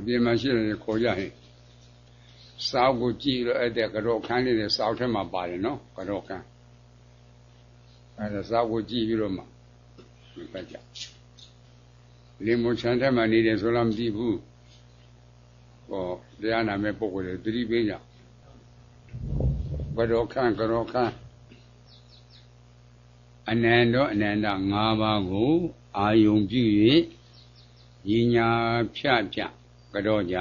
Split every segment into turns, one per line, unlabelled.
别嘛些人可以很，烧过鸡了，个肉看的烧成嘛罢了喏，个肉看，烧过鸡了嘛，没办法。你目前他们你的说那么地步，这样那边不过来这里边呀，个肉看，安南的5把股，阿用ပြု၍ညီညာဖြဖြကြောကြ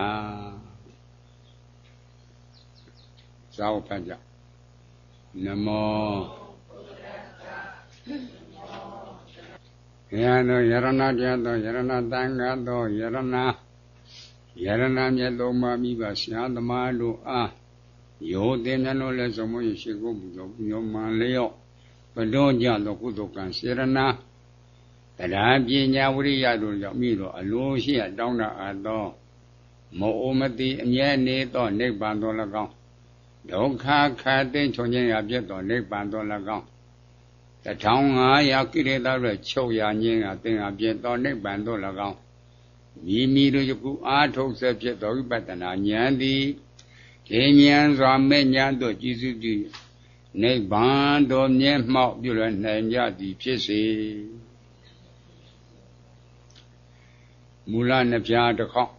သာဝဖတ်ကြနမောယံသောယရဏကျသောယရဏတံဃာသောယရဏမြတ်သုံးပါးမိဘဆရာသမားတို့အားယောသင်္နလို့လည်းသုံးမရှိကိုပူဇော်ပူဇော်မှန်လျော့ဘတော်ကြသောကုသိုလ်ကံစေရဏတရားပညာဝိရိယတို့ကြောင့်မိတော်အလိုရှိတောင်းတအပ်သောမောမတိအမြဲနေသောနိဗ္ဗာန်တော်၎င်းဒုက္ခခတ်သိမ်းချုပ်ခြင်းရပြတ်သောနိဗ္ဗာန်တော်၎င်း1500ကိလေသာတို့ချုပ်ရခြင်းကသင်္ဟာပြတ်သောနိဗ္ဗာန်တော်၎င်းမိမိတို့ယခုအားထုတ်ဆက်ဖြစ်သောဝိပဿနာဉာဏ်သည်ဉာဏ်စွာမဲ့ဉာဏ်တို့ကြည်စုပြုနိဗ္ဗာန်တော်မျက်မှောက်ပြုလွယ်နိုင်ကြသည်ဖြစ်စေမူလနှစ်ပြားတစ်ခေါက်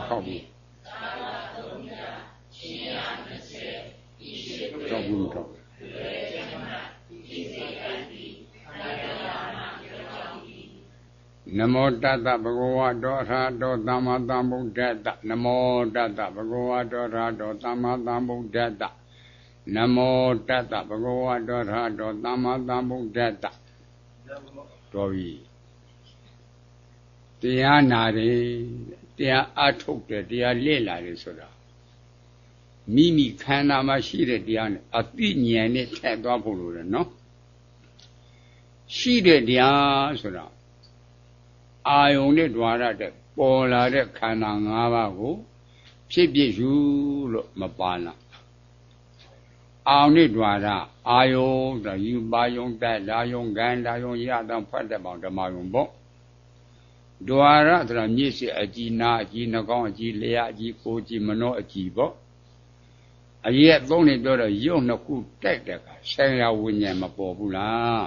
ဟုတ်ပြီတော့ဘူးတော့နမောတတ္တဘဂဝတောအရဟတောသမ္မာသမ္ဗုဒ္ဓတ္တနမောတတ္တဘဂဝတောအရဟတောသမ္မာသမ္ဗုဒ္ဓတ္တနမောတတ္တဘဂဝတောအရဟတောသမ္မာသမ္ဗုဒ္ဓတ္တတော်ပြီတရားနာတယ်တရားအထုတ်တယ်တရားလေ့လာတယ်ဆိုတာမိမိခန္ဓာမှာရှိတဲ့တရားနဲ့အသိဉာဏ်နဲ့ထည့်သွားဖို့လိုတယ်နော်ရှိတဲ့တရားဆိုတာအာယုန်နဲ့ဓဝရတဲ့ပေါ်လာတဲ့ခန္ဓာ၅ပါးကိုဖြစ်ဖြစ်ယူလို့မပါလားအာယုန်နဲ့ဓဝရအာယုန်ဆိုယူပါယုန်တက်လာယုန်ကံလာယုန်ရတောင်ဖတ်တဲ့ပေါင်းဓမ္မယုန်ပေါ့ဓဝရဆိုတာမျက်စိအကြည်နာအကြည်နှာခေါင်းအကြည်လျှာအကြည်ကိုယ်ကြည်မနှောအကြည်ပေါ့အရက်သုံးနေပြောတော့ရုပ်နှစ်ခုတိုက်တဲ့အခါဆယ်ရာဝိညာဉ်မပေါ်ဘူးလား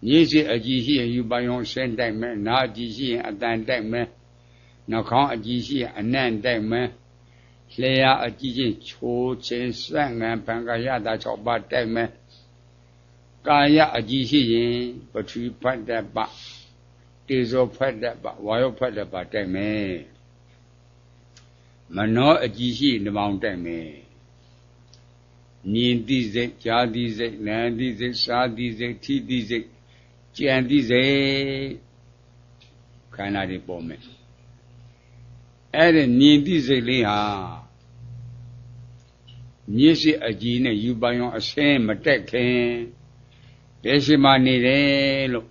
မျက်စိအကြည်ရှိရင်ယူပါယုံဆင်းတိုက်မယ်နားအကြည်ရှိရင်အတန်တိုက်မယ်နှာခေါင်းအကြည်ရှိရင်အနံ့တိုက်မယ်လျှာအကြည်ချင်းချိုးချင်းစက်ငံပံကရတာ6ပါးတိုက်မယ်ကာယအကြည်ရှိရင်ပထဝီဖတ်တဲ့ပတေဇောဖတ်တဲ့ပဝါယောဖတ်တဲ့ပတိုက်မယ်မနောအကြည်ရှိနှမောင်တိုက်မယ်မြင်သိစိတ်ကြားသိစိတ်နားသိစိတ်စားသိစိတ်ထိသိစိတ်ကြံသိစိတ်ခန္ဓာတွေပေါ်မယ်အဲ့ဒီမြင်သိစိတ်လေးဟာမျက်စိအကြည်နဲ့ယူပါယုံအစင်းမတက်ခင်ဘယ်ရှိမှနေတယ်လို့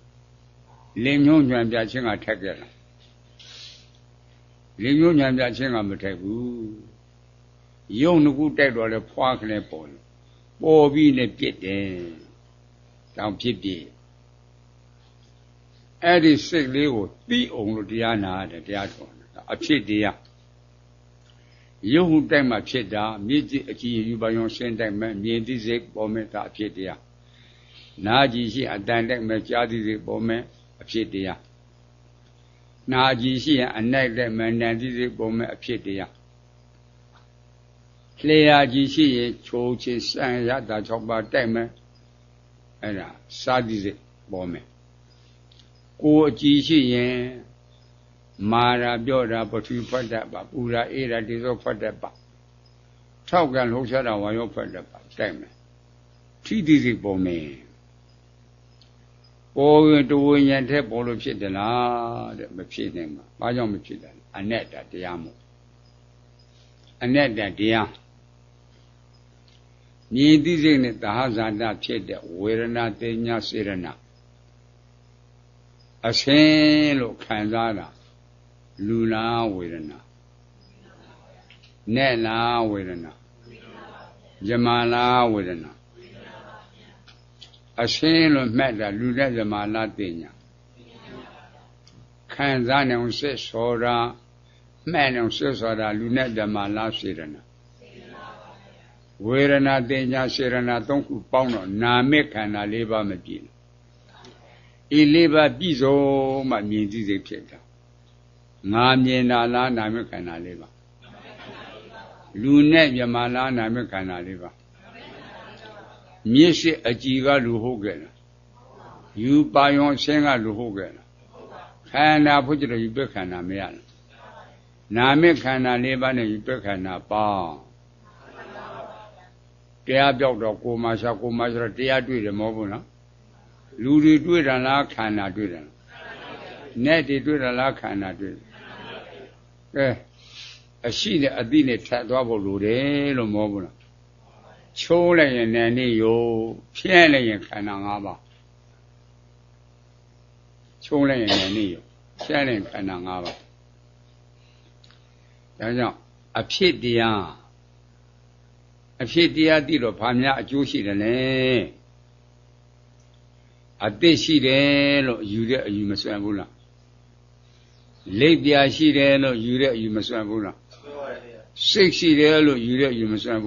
လင်ညုံညံပြချင်းကထက်ကြလားလင်ညုံညံပြချင်းကမထက်ဘူးယုံနှစ်ခုတိုက်တော့လဲဖွားခလဲပေါ်လို့ပေါ်ပြီးနဲ့ပြစ်တယ်တောင်ဖြစ်ပြအဲ့ဒီစိတ်လေးကိုသိအောင်လို့တရားနာတယ်တရားတော်အဖြစ်တရားယုံတိုက်မှဖြစ်တာမြစ်ကြီးအကြည်ယူပါယုံရှင်းတိုက်မှမြင်သိစိတ်ပေါ်မဲ့တာအဖြစ်တရားနာကြည်ရှိအတန်တိုက်မှကြားသိစိတ်ပေါ်မဲ့အဖြစ်တရားနာကြည်ရှိရင်အနိုင်တိုက်မှနံသိစိတ်ပေါ်မဲ့အဖြစ်တရားလျှာကြည်ရှိရင်ချိုးချစံရတာ6ပါးတိုက်မှအဲ့ဒါစာသိစိတ်ပေါ်မဲ့ကိုယ်အကြည်ရှိရင်မာရာပြောတာပထဝီဖတ်တတ်ပါပူရာအေးရာတေဇောဖတ်တတ်ပါထောက်ကလှုပ်ရှားတာဝါယောဖတ်တတ်ပါတိုက်မယ်ထိတိစိတ်ပေါ်မယ်ပေါ်ရင်တဝိညာဉ်ထက်ပေါ်လို့ဖြစ်တယ်လားတဲ့မဖြစ်နိုင်ပါဘာကြောင့်မဖြစ်တာလဲအနတ္တတရားမို့အနတ္တတရားမြင်သိစိတ်နဲ့သဟဇာတဖြစ်တဲ့ဝေဒနာတင်ညာစေရဏအစင်းလို့ခံစားတာလူနာဝေဒနာ Nella Vedana Jamala Vedana A sailor met a Luda Jamala Dina Kanzan on says Sora Man on says Sora Luna Jamala Sirana Vedana Dina Sirana don't pound Namekana Leva Medina Ileva Bizo Mamidi de Pieta Namina La Namekana Leva Lunet Yamala Namekana Leva Miesi Ajiga Luhogana You buy on Senga Luhogana Kana put the Ubekana Mian Namekana Leva and Ubekana Ba Tia Doctor Komasha Komasha Tia do the Mobuna Ludi do it and La Kana do them Netty do the La Kana do A sheet at dinner double Lude Mobuna Chole and Nanny yo Piele and Kanangaba Chole and Nanny Piele and Kanangaba A pit dia did of Pamia Jushi the name A dishi de you must have Late dia she de you must have 60 de you must have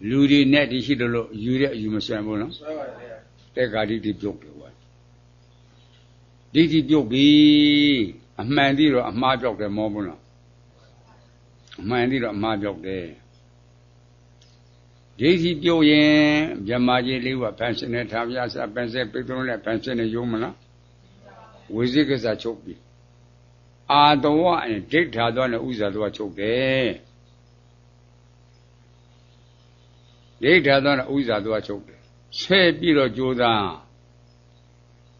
Ludi net is you must have Take a did joke. Did it joke be a man did a mark of the mobile? A man did a mark of the Daisy Joyen, Jamaji Liva, pensionate Taviasa, Pension, Petron, Pension, Humana. Wizik is a choke. Ah, the one and take her on the Uza to a choke. Take her on the Uza to a choke. Say, Biro Joda.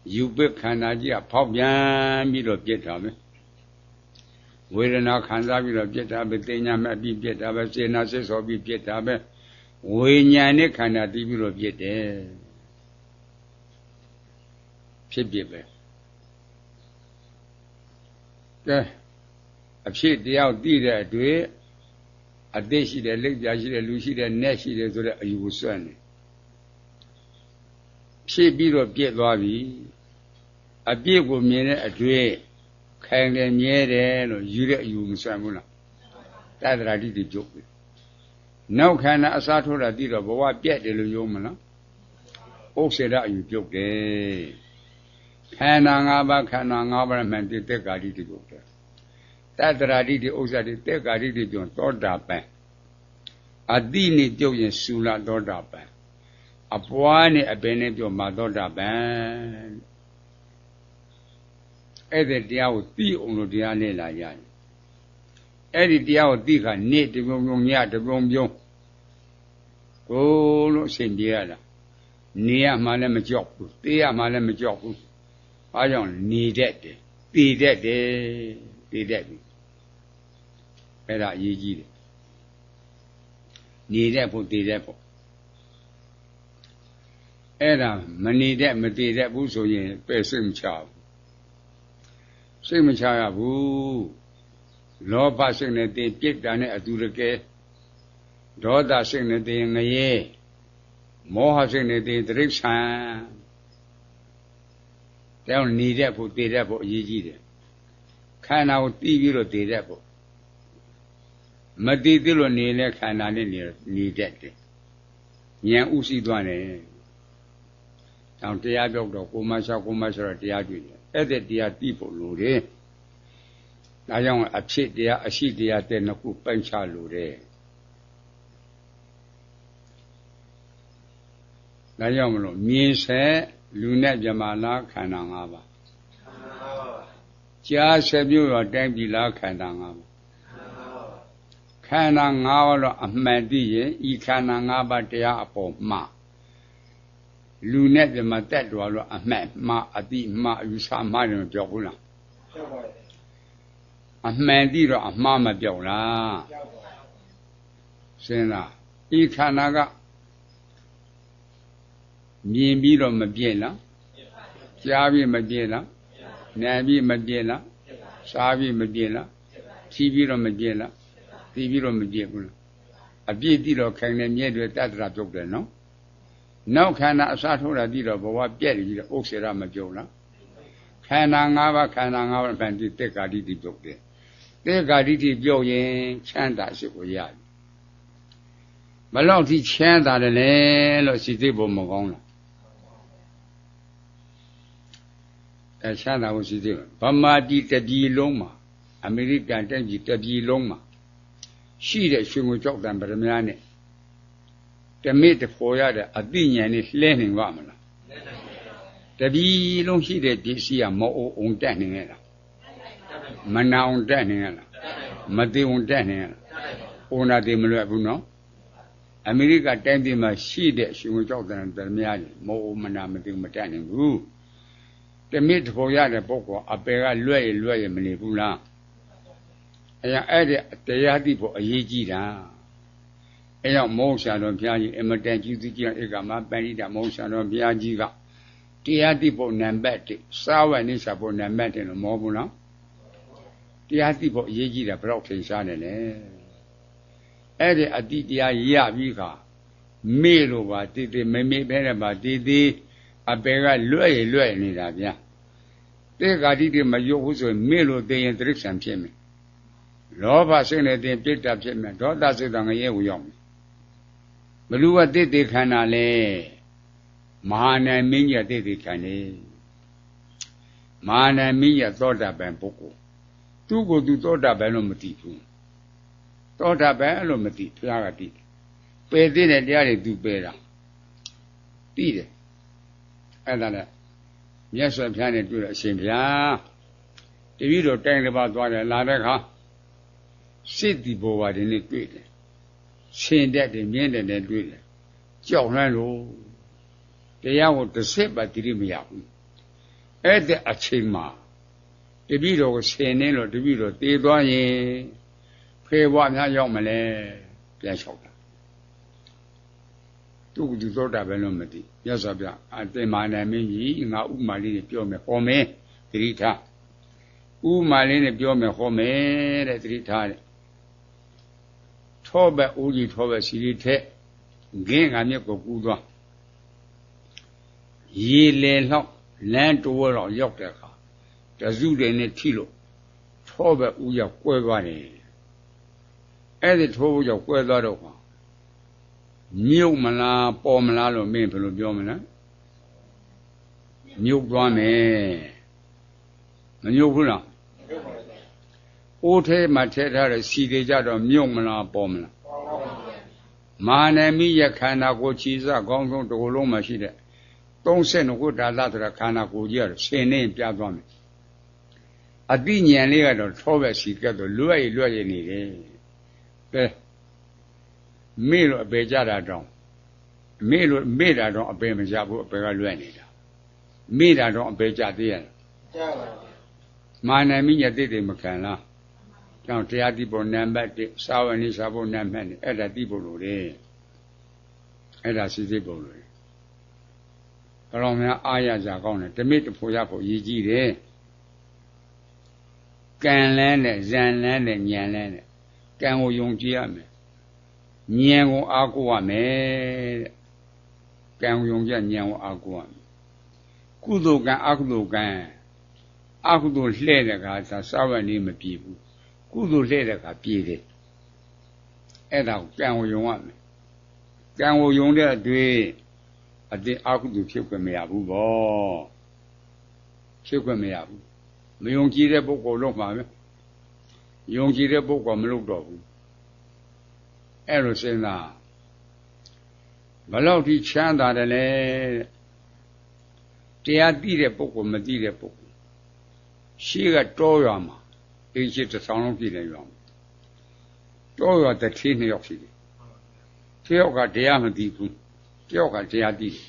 You bet Kanaja, Popian, Biro Jetabe. Whether now Kanza Jetabe, Tena, maybe Jetabe, say, Nasses or be Jetabe. Winyane kana dibiro piete Pibe A pit the out did do it a dish the leg, Lucy, the Nashi, the you son. Pibiro Piet Lobby a big woman a dray, kind and near or you Samuna. That I did the joke with. No can Asatura did of what get the Lumana. Oh, said that you joke. Canangaba, and did take a little joke. That I did the Osa take a little joke, Dorda A dini joke Sula Dorda A poane a benedio Madorda band. Either dia would be on the Anela Yan. Eddie Diao Diga, knit the room yard, the room yo. Oh, no, Sindiana. Near Malama job, dear Malama job. I don't need that. Be that day, be that. Better ye. Need that for the depot. Era, money that, Matilda Busso, person child. Same child, woo. Law passing a day, get down at Durake. Daughter sing a day in the year. More sing a day, drips hand. They don't need that for the depot, ye. Can out TV or the depot. Madidilo near can I need that. Yan Usi Dwane. Down the yard of Kumasha at the yard. At the dear people, Lord. I don't upset there, I see the attend a cook penchalo. Nayamlo means Lunet Jamala Kanangaba. Just have you a dambila Kanangaba. Kanangava a Madi, E Kanangaba dea upon Ma. Lunet the Matadwalo a man, Ma Adi Ma, you saw Marion Jogula. A man did a mamma Jola. Sena, E Kanaga. Miro Mabiela, Javi Mabiela, Navi Mabiela, Savi Mabiela, Tiviro Mabiela, သိပြီးတော့မပြည့်ဘူးလားအပြည့်သိတော့ခိုင်နေမြဲတွေတတ္တရာပြုတ်တယ်နော်နောက်ခန္ဓာအစားထိုးတာသိတော့ဘဝပြက်ပြီးတော့ဥစ္စေရမပြုတ်လားခန္ဓာ၅ပါးခန္ဓာ၅ပါးပြန်ပြီးတက်ကာတိပြုတ်တယ်တက်ကာတိပြုတ်ရင်ချမ်းသာရှိကိုရတယ်ဘလောက်ထိချမ်းသာတယ်လဲလို့စိတ်သိဖို့မကောင်းလားချမ်းသာဖို့စိတ်သိဗမာပြည်တပြည်လုံးမှာအမေရိကန်တိုင်းပြည်တပြည်လုံးမှာရှိတဲ့ရွှေငွေကြောက်တံပရမများနဲ့တမိတဖော်ရတဲ့အသိဉာဏ်နဲ့လှဲနိုင်ပါမလားတပြည်လုံးရှိတဲ့ဒီစီကမအိုအောင်တက်နေရလားမနာအောင်တက်နေရလားမသိအောင်တက်နေရလားအိုနာသိမလွယ်ဘူးနော်အမေရိကတိုင်းပြည်မှာရှိတဲ့ရွှေငွေကြောက်တံပရမများမအိုမနာမသိမတက်နိုင်ဘူးတမိတဖော်ရတဲ့ပုဂ္ဂိုလ်အပေကလွဲ့ရမနေဘူးလားအဲ့ဒီတရားသိဖို့အရေးကြီးတာအဲ့ကြောင့်မောဟဆရာတော်ဘုရားကြီးအမတန်ကြီးသူကြီးဧကမပဏိတမောဟဆရာတော်ဘုရားကြီးကတရားသိဖို့နံပါတ်1စာဝတ်နေစာဖို့နံပါတ်1လို့မောဘူးနော်တရားသိဖို့အရေးကြီးတာဘယ်တော့ထင်ရှားနေလဲအဲ့ဒီအတိတရားရပြီးခါမေ့လို့ပါတည်တည်မမေ့ပဲနဲ့ပါတည်တည်အပေကလွဲ့နေတာဗျာတေကာတိတွေမယုတ်ဘူးဆိုရင်မေ့လို့သိရင်တိရစ္ဆာန်ဖြစ်မယ်လောဘစိတ်နဲ့တင်ပြစ်တာဖြစ်မယ်ဒေါသစိတ်ကငရဲကိုရောက်မယ်ဘလူကတိတိခန္ဓာလဲမဟာနာမင်းကြီးတိတိခန္ဓာမဟာနာမင်းကြီးသောတာပန်ပုဂ္ဂိုလ်သူ့ကိုသူသောတာပန်လို့မသိဘူးသောတာပန်လို့မသိဘုရားကသိတယ်ပယ်သိတဲ့တရားတွေသူပယ်တာသိတယ်အဲ့ဒါနဲ့မြတ်စွာဘုရားနဲ့တွေ့တော့အရှင်ဘုရားတပည့်တော်တိုင်းတစ်ပါးသွားတယ်လာတဲ့အခါစစ်တီဘောဝါတွေနဲ့တွေ့တယ်ရှင်တက်တယ်မြင်းတယ်နဲ့တွေ့တယ်ကြောက်နှမ်းလို့တရားကိုတစ်စက်ပါတိရိမရဘူးအဲ့တဲ့အချိန်မှာတပည့်တော်ကိုဆင်နေလို့တပည့်တော်တည်သွားရင်ဖေဘွားများရောက်မလဲပြန်လျှောက်တာသူကသူသောတာပဲလို့မသိမြတ်စွာဘုရားအတင်မာနမင်းကြီးငါဥမာလေးနဲ့ပြောမယ်ဟောမယ်သတိထားဥမာလေးနဲ့ပြောမယ်ဟောမယ်တဲ့သတိထားတဲ့ထောဘဦးကြီးထောဘစီရီထက်ငင်းကမြက်ကိုကူးသွားရေလေလောက်လမ်းတိုးတော့ရောက်တဲ့အခါတစုတွေနဲ့ထိလို့ထောဘဦးရောက်ကွဲသွားတယ်အဲ့ဒီထောဘဦးရောက်ကွဲသွားတော့မြုပ်မလားပေါ်မလားလို့မင်းဘယ်လိုပြောမလဲမြုပ်သွားမယ်မမြုပ်ဘူးလားအိုးထဲမှာထည့်ထားတဲ့စီတွေကြတော့မြုပ်မလားပေါ်မလားမာနမိယခန္ဓာကိုယ်ခြေစကောင်းဆုံးတစ်ခုလုံးမှာရှိတဲ့32ခုဒါသဆိုတာခန္ဓာကိုယ်ကြီးကတော့ဆင်းနေပြသွားမယ်အတိဉာဏ်လေးကတော့ထောပဲစီကဲ့သို့လွဲ့ရနေတယ်ကဲမေ့လို့အပေကြတာတောင်မေ့တာတော့အပေမကြဘူးအပေကလွဲ့နေတာမေ့တာတော့အပေကြသေးရလားကြပါဘူးမာနမိယတိတ်မခံလားကြောင့်တရားတိဖို့နံပါတ်1စာဝဏိစာဖို့နံပါတ်2အဲ့ဒါတိဖို့လို့လေအဲ့ဒါစိစိဖို့လို့ဘယ်တော့မှအားရကြကောင်းတယ်ဓမိတဖို့ရဖို့ရည်ကြီးတယ်ကံလန်းနဲ့ဇန်လန်းနဲ့ဉာဏ်လန်းနဲ့ကံကိုယုံကြည်ရမယ်ဉာဏ်ကိုအားကိုးရမယ်တဲ့ကံကိုယုံကြည်ဉာဏ်ကိုအားကိုးရမယ်ကုသိုလ်ကံအကုသိုလ်ကံအကုသိုလ်လှဲ့တဲ့အခါစာဝဏိမပြေဘူးကုသိုလ်လှဲ့တဲ့အခါပြေတယ်အဲ့ဒါကိုကံကိုယုံရမယ်ကံကိုယုံတဲ့အတွေ့အတင်းအကုသိုလ်ဖြစ်ခွင့်မရဘူးဗောဖြစ်ခွင့်မရဘူးမယုံကြည်တဲ့ပုဂ္ဂိုလ်လုံးမှာပဲယုံကြည်တဲ့ပုဂ္ဂိုလ်မလုပ်တော့ဘူးအဲ့လိုစဉ်းစားဘလောက်ထိချမ်းသာတယ်လဲတရားသိတဲ့ပုဂ္ဂိုလ်မသိတဲ့ပုဂ္ဂိုလ်ရှိကတောရွာမှာအင်းရှိတစ်ဆောင်လုံးပြည်နေရွာမှာတောရွာတစ်ထင်း2ယောက်ရှိတယ်တယောက်ကတရားမသိဘူးတယောက်ကတရားသိတယ်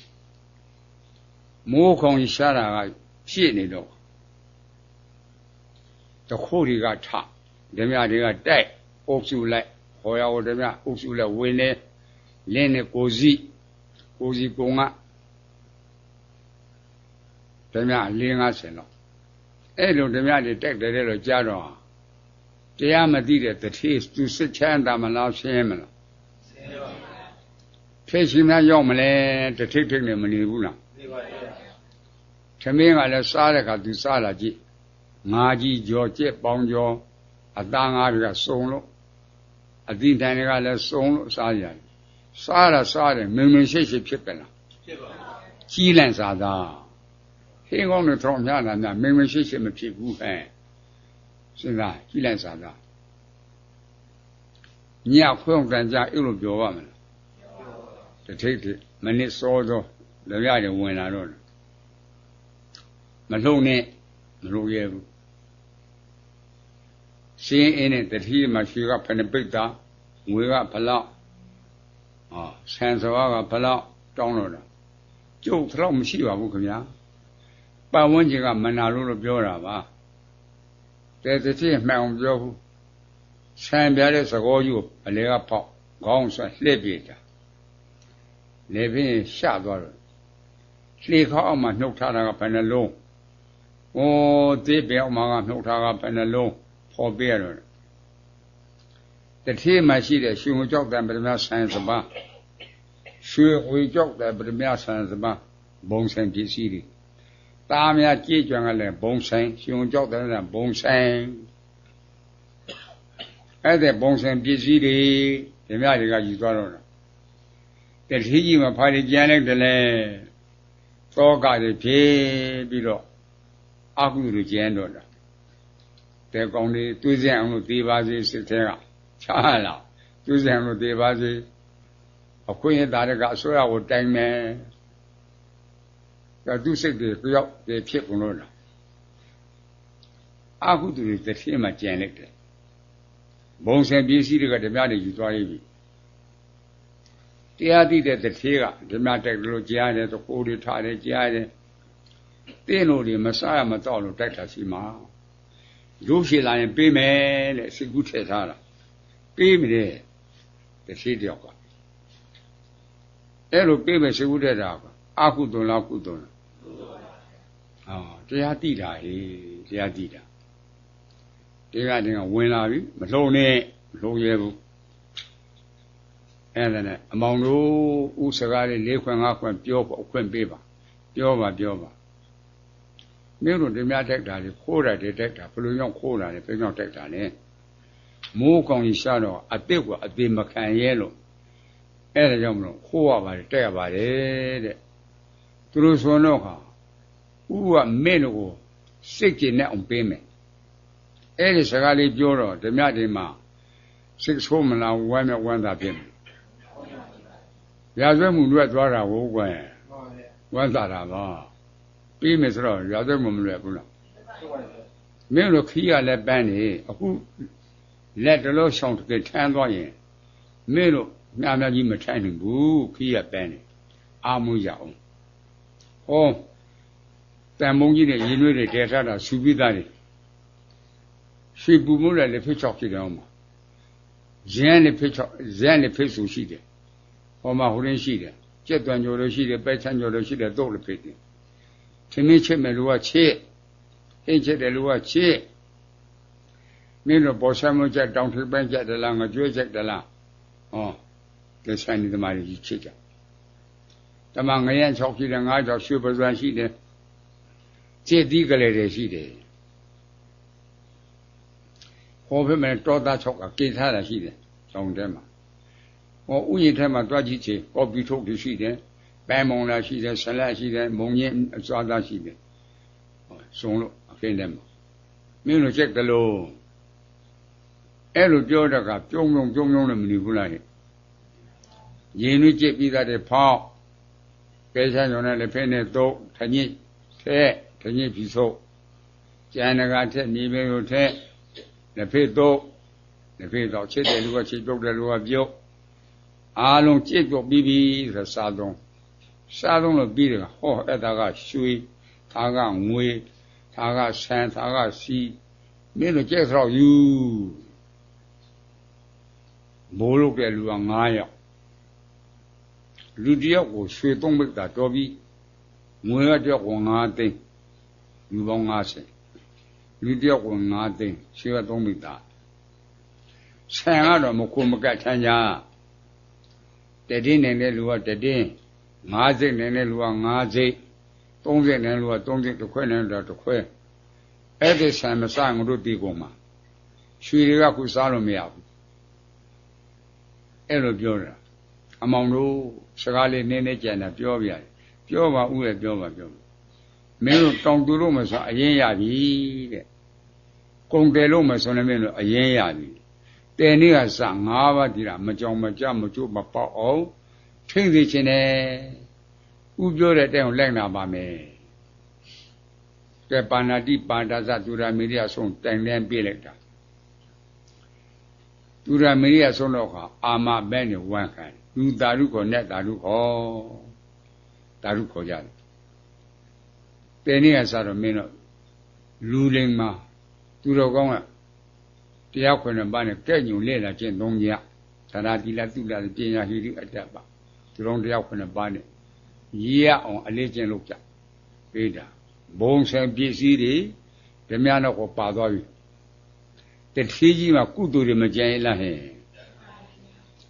မိုးခုံရှားတာကဖြည့်နေတော့တခိုးတွေကထဓမြတွေကတိုက်အုပ်စုလိုက်ဟောရဟောဓမြအုပ်စုလိုက်ဝင်နေလင်းနေကိုစီကုံကဓမြ450လောက်အဲ့လိုဓမြတွေတိုက်တယ်လို့ကြားတော့ တရားမသိတဲ့တထေးသူစစ်ချမ်းသာမလားဆင်းမလားထေရှင်များရောက်မလဲတထိတ်ထိတ်နဲ့မနေဘူးလားသမင်းကလည်းစားတဲ့အခါသူစားလာကြည့်ငါကြီးကြော်ကျက်ပေါင်းကြော်အသားငါးတွေကစုံလို့အသီးတန်တွေကလည်းစုံလို့စားရတယ်စားတယ်မင်းရှိဖြစ်ပဲလားဖြစ်ပါဘူးကြီးလန့်စားတာဟင်းကောင်းတွေထောင်များလာများမင်းရှိမဖြစ်ဘူးဟဲ့စဉ်းစားကြီးလန့်စားတာညဖွင့်တန်ကြအဲ့လိုပြောရမလားတထိတ်ထိတ်မနစ်စောသောလက်ရတယ်ဝင်လာတော့မလှုပ်နဲ့မလှုပ်ရဲဘူးရှင်းအင်းနဲ့တတိမှာရွှေကဖဏပိတ်တာငွေကဘလောက်ဆန်စဝါကဘလောက်တောင်းတော့တာကျုပ်တော့မရှိပါဘူးခင်ဗျာပတ်ဝန်းကျင်ကမနာလို့ပြောတာပါတဲ့တတိမှန်အောင်ပြောဘူးဆန်ပြတဲ့သကောကြီးကိုအလေကပေါက်ခေါင်းဆွလှည့်ပြတာလေပင်ရှသွားတော့လှေခေါအောင်မှနှုတ်ထားတာကဘယ်နှလုံးသေးပြောင်းမှာကနှုတ်ထားကဘယ်နှလုံးဖော်ပြရတော့တတိမှရှိတဲ့ရွှေငွေကြောက်တဲ့ပရမဆန်စပါရွှေငွေကြောက်တဲ့ပရမဆန်စပါဘုံဆိုင်ပစ္စည်းတွေတားများကြည်ကြွကလည်းဘုံဆိုင်ရွှေငွေကြောက်တဲ့ဘုံဆိုင်အဲ့တဲ့ဘုံဆိုင်ပစ္စည်းတွေဓမြတွေကယူသွားတော့တတိကြီးမှာဖားကြမ်းလိုက်တယ်လေသောကတွေဖြေးပြီးတော့အကုသိုလ်ကျမ်းတော့တာတဲ့ကောင်တွေတွေးစင်အောင်လို့သေပါစေစစ်သေးကချားလာတွေးစင်အောင်လို့သေပါစေအခွင့်အရေးသားကအစိုးရကိုတိုင်မယ်ဒါသူစိတ်တွေကြောက်တွေဖြစ်ကုန်လို့လားအကုသိုလ်တွေတစ်ထည့်မှကျန်လိုက်တယ်ဘုံဆိုင်ပစ္စည်းတွေကဓမြတွေယူသွားရပြီတရားသိတဲ့တစ်ထည့်ကဓမြတိုက်လို့ကြားတယ်ဆိုကိုယ်တွေထားတယ်ကြားတယ်တင်းလို့တွေမစားရမတော့လို့တိုက်တာရှိမှာရုပ်ရှိလာရင်ပေးမယ်တဲ့စိတ်ကူးထည့်ထားတာပေးမယ်တဲ့တစ်ထည့်တယောက်ကအဲ့လိုပေးမယ်စိတ်ကူးထည့်တာအကုသိုလ်လားကုသိုလ်လားတရားသိတာဟေးတရားသိတာတရားတင်ကဝင်လာပြီမလှုံနဲ့မလှုံရဲဘူးအဲ့ဒါနဲ့အမောင်တို့ဥစကားလေး၄ခွင့်၅ခွင့်ပြောဖို့အခွင့်ပေးပါပြောပါမင်းတို့ဓမြတိုက်တာလေခိုးတာတွေတိုက်တာဘယ်လိုကြောင့်ခိုးတာလဲဘယ်ကြောင့်တိုက်တာလဲမိုးကောင်ကြီးရှာတော့အတစ်ကအသေးမခံရဲလို့အဲ့ဒါကြောင့်မလို့ခိုးရပါတယ်တိုက်ရပါတယ်တဲ့သူတို့ဆိုတော့ခါဥကမင်းတို့ကိုစိတ်ကြည်နဲ့အောင်ပေးမယ်အဲ့ဒီစကားလေးပြောတော့ဓမြတွေမှာစိတ်ဆိုးမလားဝမ်းမြောက်ဝမ်းသာဖြစ်မယ်ရာဇဝမှုလွတ်သွားတာဟုတ်ကွယ်ဝမ်းသာတာပါပြီးမယ်ဆိုတော့ရာဇဝမှုမလွတ်ဘူးလားမင်းတို့ခီးရလည်းပန်းနေအခုလက်တလို့ရှောင်းတကယ်ထမ်းသွားရင်မင်းတို့များများကြီးမထိုင်နိုင်ဘူးခီးရပန်းနေအာမွေးရအောင်ဟောတန်မုံကြီးနဲ့ရင်းနှွေးတွေတည်ထားတာစူပိသားတွေရွှေပူမိုးလည်းလက်ဖိတ်ချောက်ဖြစ်တယ်အောင်မှာရန်လည်းဖိတ်ချောက်ရန်လည်းဖိတ်ဆူရှိတယ်ဟောမှာဟိုရင်းရှိတယ်ကြက်သွန်ကြော်လို့ရှိတယ်ပဲချမ်းကြော်လို့ရှိတယ်တော့လည်းဖိတ်တယ်ထမင်းချက်မဲ့လူကချစ်ဟင်းချက်တယ်လူကချစ်မင်းတို့ပေါ်ဆမ်းမချက်တောင်ထိပ်ပိုင်းချက်တယ်လားငကြွေးချက်တယ်လားဟောဒီဆိုင်ဒီသမားကြီးချစ်ကြတမငရံ6ရှိတယ်9 6ရွှေပစွမ်းရှိတယ်ခြေသီးကလေးတွေရှိတယ်ဟောဖက်မဲ့တောသား6ကကိထားတာရှိတယ်ကျောင်းထဲမှာဟောဥယျာဉ်ထဲမှာတွားကြည့်ချေကော်ပီထုတ်တွေရှိတယ်ပန်းမုံလာရှိတယ်ဆလတ်ရှိတယ်မုံညင်းအစွာသားရှိတယ်ဟောစုံလို့အခင်းထဲမှာမင်းတို့ချက်တယ်လို့အဲ့လိုပြောတော့ကပြုံးလည်းမနေဘူးလားရင်နှွေးကြည့်ပြီးသားတဲ့ဖောက်ကဲချမ်းကြောင့်လည်းဖဲနဲ့တော့ထညစ်ထဲထညစ်ပြီးဆိုကျန်တကာထက်နေပေကိုထဲလက်ဖေးတော့ချစ်တယ်လူကချစ်ပြုတ်တယ်လူကပြုတ်အားလုံးကြည့်ပြုတ်ပြီးပြီဆိုစားသုံးလို့ပြီးတယ်ဟောအဲ့ဒါကရွှေဒါကငွေဒါကဆန်ဒါကစီမင်းတို့ကြက်တော့ယူမိုးလုပ်တဲ့လူက9ယောက်လူတယောက်ကိုရွှေ3ဘိတ်တာတော်ပြီးငွေကတယောက်ကို9သိန်းလူပေါင်း50လူတယောက်ကို9သိန်းရွှေက3ဘိတ်တာ ဆိုင်ကတော့မခုမကတ်ထမ်းကြတည်တင်းနေတဲ့လူကတည်တင်း50နေတဲ့လူက50 30နေတဲ့လူက30တစ်ခွဲနေတဲ့တစ်ခွဲအဲ့ဒီဆိုင်မစားငါတို့ဒီကုန်မှာရွှေတွေကခုစားလို့မရဘူးအဲ့လိုပြောတာအမောင်တို့စကားလေးနည်းနည်းကြံတာပြောပြရတယ်ပြောပါဦးလေပြောပါမင်းတို့တောင်တူလို့မဆိုအရင်ရပြီတဲ့ကုန်တယ်လို့မဆိုလည်းမင်းတို့အရင်ရပြီတဲနေ့ကစ5ပါးဒီလားမကြောင်မကြမကျိုးမပေါက်အောင်ထိမ့်စေခြင်းနဲ့ဥပြောတဲ့တဲ့ကိုလိုက်နာပါမယ်ကဲပါဏာတိပါဒသသူရမေရိယဆုံးတိုင်တန်းပြေးလိုက်တာသူရမေရိယဆုံးတော့ခါအာမပဲနဲ့ဝမ်းခံလူတာရုခေါ်နဲ့တာရုခေါ်တာရုခေါ်ကြတယ်တဲနေ့ကစတော့မင်းတို့လူလိမ်မှာသူတော်ကောင်းကတရားခွင်နဲ့ပါနဲ့ကဲ့ညုံလဲလာခြင်း3ညသရတိလသုလပညာဟိရိအတ္တပါသူတော်တရားခွင်နဲ့ပါနဲ့ရအောင်အလေးကျင့်လုပ်ကြပေးတာဘုံဆိုင်ပစ္စည်းတွေဓမြတော့ကိုပါသွားပြီတတိကြီးမှာကုသိုလ်တွေမကြံရလားဟဲ့